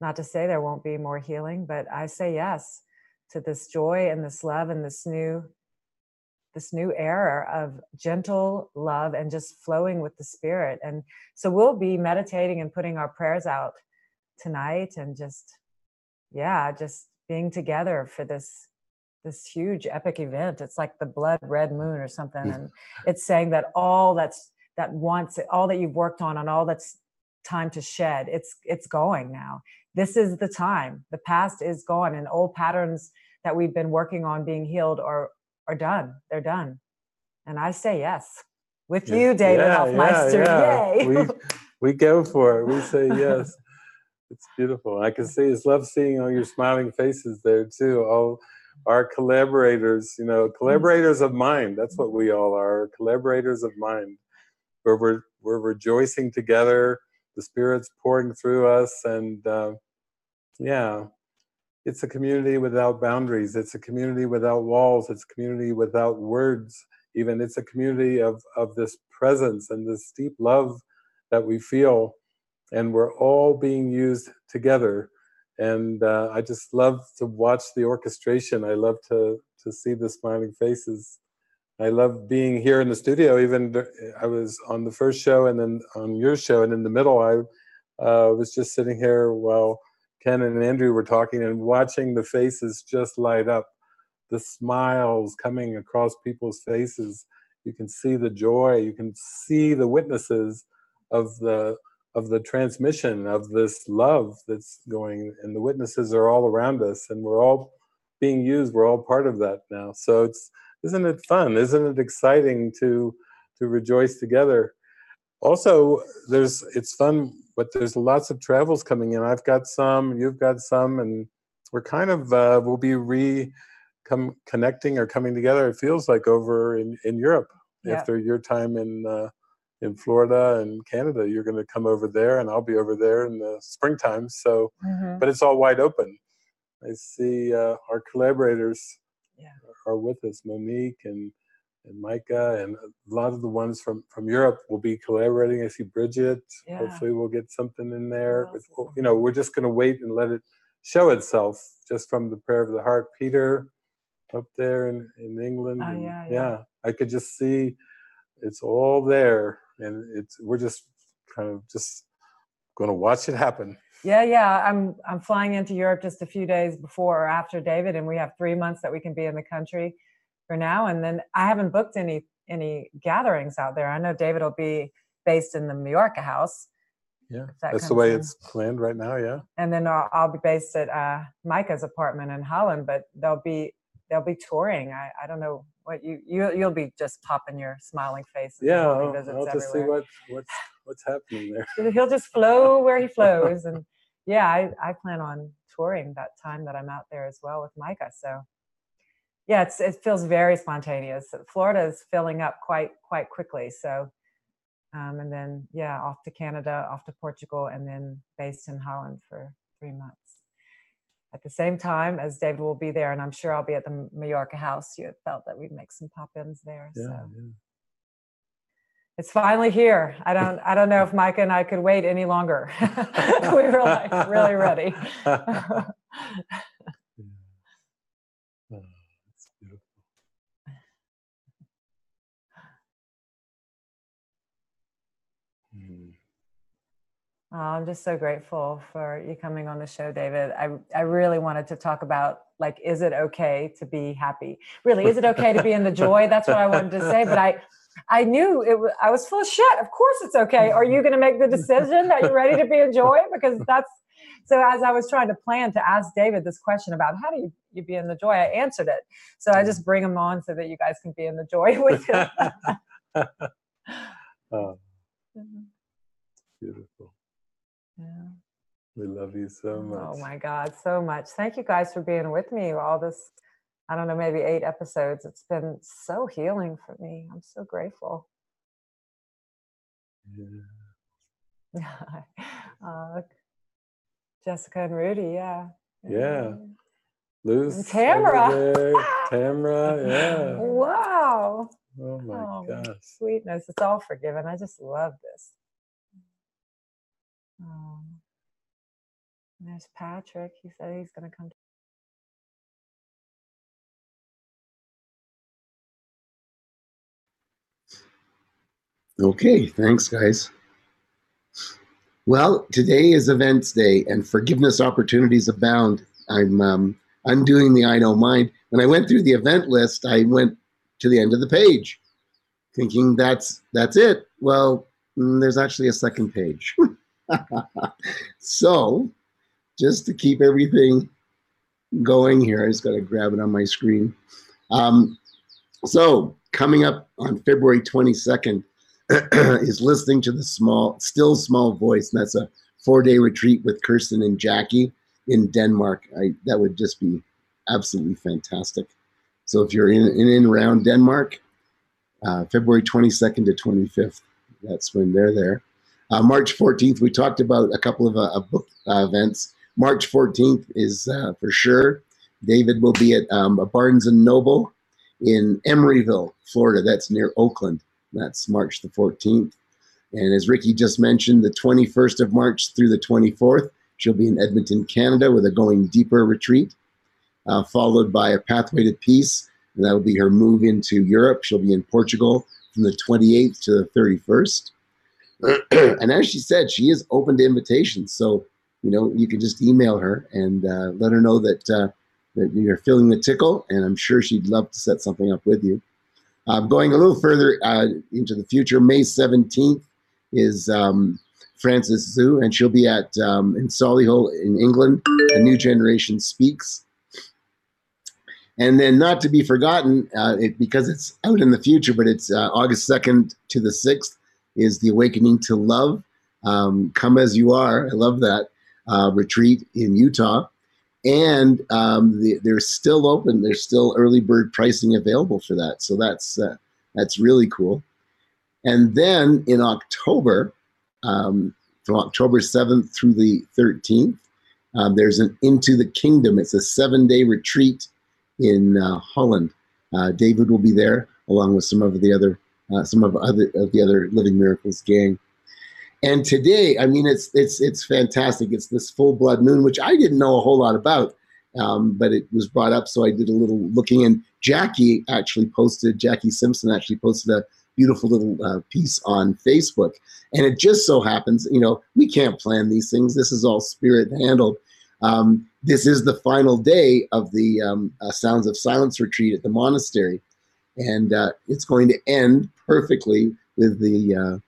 Speaker 11: not to say there won't be more healing, but I say yes to this joy and this love and this new era of gentle love and just flowing with the spirit. And so we'll be meditating and putting our prayers out tonight, and just being together for this huge epic event. It's like the blood red moon or something. And it's saying that all that you've worked on and all that's time to shed, it's going now. This is the time. The past is gone, and old patterns that we've been working on being healed are done. They're done. And I say yes. With you, David Hoffmeister. Yay.
Speaker 3: We go for it. We say yes. It's beautiful. I can see, it's love seeing all your smiling faces there too. All our collaborators, collaborators of mind. That's what we all are, collaborators of mind. Where we're rejoicing together, the Spirit's pouring through us, and it's a community without boundaries. It's a community without walls. It's a community without words. Even it's a community of this presence and this deep love that we feel, and we're all being used together. And I just love to watch the orchestration. I love to see the smiling faces. I love being here in the studio. Even I was on the first show and then on your show, and in the middle I was just sitting here while Ken and Andrew were talking, and watching the faces just light up, the smiles coming across people's faces. You can see the joy. You can see the witnesses of the transmission of this love that's going, and the witnesses are all around us, and we're all being used. We're all part of that now. So isn't it fun? Isn't it exciting to rejoice together? Also, it's fun, but there's lots of travels coming in. I've got some, you've got some, and we're kind of we'll be connecting or coming together. It feels like over in Europe. Yep. After your time in Florida and Canada, you're going to come over there, and I'll be over there in the springtime. So, but it's all wide open. I see our collaborators are with us, Monique and Micah, and a lot of the ones from Europe will be collaborating. I see Bridget. Yeah. Hopefully we'll get something in there. But, you know, we're just going to wait and let it show itself just from the prayer of the heart. Peter up there in England.
Speaker 11: Oh,
Speaker 3: and yeah. I could just see it's all there, and we're just kind of just going to watch it happen.
Speaker 11: Yeah. I'm flying into Europe just a few days before or after David, and we have 3 months that we can be in the country for now. And then I haven't booked any gatherings out there. I know David will be based in the Mallorca house.
Speaker 3: Yeah, that's the way it's planned right now. Yeah. And
Speaker 11: then I'll be based at Micah's apartment in Holland, but they'll be touring. I don't know what you'll be just popping your smiling face.
Speaker 3: Yeah, I'll just see what's happening there.
Speaker 11: He'll just flow where he flows, and yeah, I plan on touring that time that I'm out there as well with Micah. So yeah, it feels very spontaneous. Florida is filling up quite quickly. So and then off to Canada, off to Portugal, and then based in Holland for 3 months. At the same time as David will be there, and I'm sure I'll be at the Mallorca house. You had felt that we'd make some pop-ins there.
Speaker 3: Yeah,
Speaker 11: so. Yeah. It's finally here. I don't know if Micah and I could wait any longer. We were like really ready.
Speaker 3: That's beautiful.
Speaker 11: Oh, I'm just so grateful for you coming on the show, David. I really wanted to talk about, like, is it okay to be happy? Really, is it okay to be in the joy? That's what I wanted to say. But I knew I was full of shit. Of course it's okay. Are you going to make the decision that you're ready to be in joy? Because so as I was trying to plan to ask David this question about how do you be in the joy, I answered it. So I just bring him on so that you guys can be in the joy with him.
Speaker 3: Oh, beautiful.
Speaker 11: Yeah.
Speaker 3: We love you so much.
Speaker 11: Oh my God, so much. Thank you guys for being with me all this, I don't know, maybe 8 episodes. It's been so healing for me. I'm so grateful.
Speaker 3: Yeah.
Speaker 11: Jessica and Rudy, yeah.
Speaker 3: Luz.
Speaker 11: Tamara.
Speaker 3: Tamara, yeah.
Speaker 11: Wow.
Speaker 3: Oh my gosh.
Speaker 11: Sweetness. It's all forgiven. I just love this. Oh. There's Patrick. He said he's going to come.
Speaker 1: Okay, thanks, guys. Well, today is Events Day, and forgiveness opportunities abound. I'm undoing the I Know Mind. When I went through the event list, I went to the end of the page, thinking that's it. Well, there's actually a second page. So, just to keep everything going here, I just got to grab it on my screen. So, coming up on February 22nd is listening to the still small voice, and that's a 4-day retreat with Kristen and Jackie in Denmark. That would just be absolutely fantastic. So, if you're in and around Denmark, February 22nd to 25th, that's when they're there. March 14th, we talked about a couple of book events. March 14th is for sure. David will be at a Barnes & Noble in Emeryville, Florida. That's near Oakland. That's March the 14th. And as Ricki just mentioned, the 21st of March through the 24th, she'll be in Edmonton, Canada with a Going Deeper retreat, followed by a Pathway to Peace. And that will be her move into Europe. She'll be in Portugal from the 28th to the 31st. And as she said, she is open to invitations. So you can just email her and let her know that that you're feeling the tickle, and I'm sure she'd love to set something up with you. Going a little further into the future, May 17th is Frances Zhu, and she'll be at in Solihull in England. A New Generation Speaks. And then, not to be forgotten, because it's out in the future, but it's August 2nd to the 6th, is the Awakening to Love. Come As You Are, I love that, retreat in Utah. And they're still open. There's still early bird pricing available for that. So that's really cool. And then in October, from October 7th through the 13th, there's an Into the Kingdom. It's a 7-day retreat in Holland. David will be there along with some of the other Living Miracles gang. And today, I mean, it's fantastic. It's this full blood moon, which I didn't know a whole lot about, but it was brought up, so I did a little looking. And Jackie Simpson actually posted a beautiful little piece on Facebook. And it just so happens, we can't plan these things. This is all spirit handled. This is the final day of the Sounds of Silence retreat at the monastery, and it's going to end perfectly with the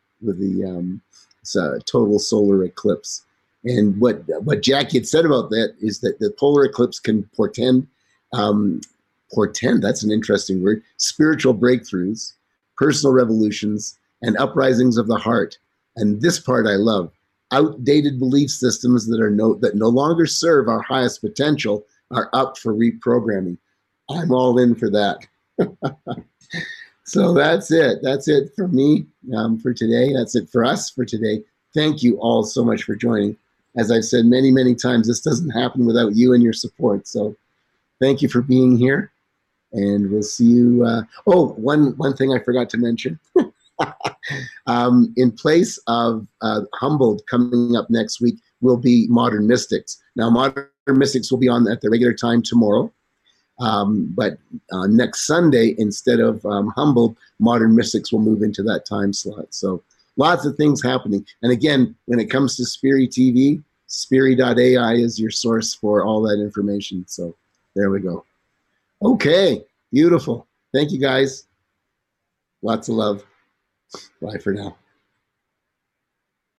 Speaker 1: total solar eclipse. And what Jackie had said about that is that the polar eclipse can portend, that's an interesting word, spiritual breakthroughs, personal revolutions, and uprisings of the heart. And this part I love. Outdated belief systems that no longer serve our highest potential are up for reprogramming. I'm all in for that. So that's it. That's it for me for today. That's it for us for today. Thank you all so much for joining. As I've said many, many times, this doesn't happen without you and your support. So thank you for being here. And we'll see you. One thing I forgot to mention. In place of Humboldt coming up next week will be Modern Mystics. Now, Modern Mystics will be on at the regular time tomorrow. But next Sunday, instead of Humboldt, Modern Mystics will move into that time slot. So lots of things happening. And again, when it comes to SpiriTV, Spiri.ai is your source for all that information. So there we go. Okay, beautiful. Thank you, guys. Lots of love. Bye for now.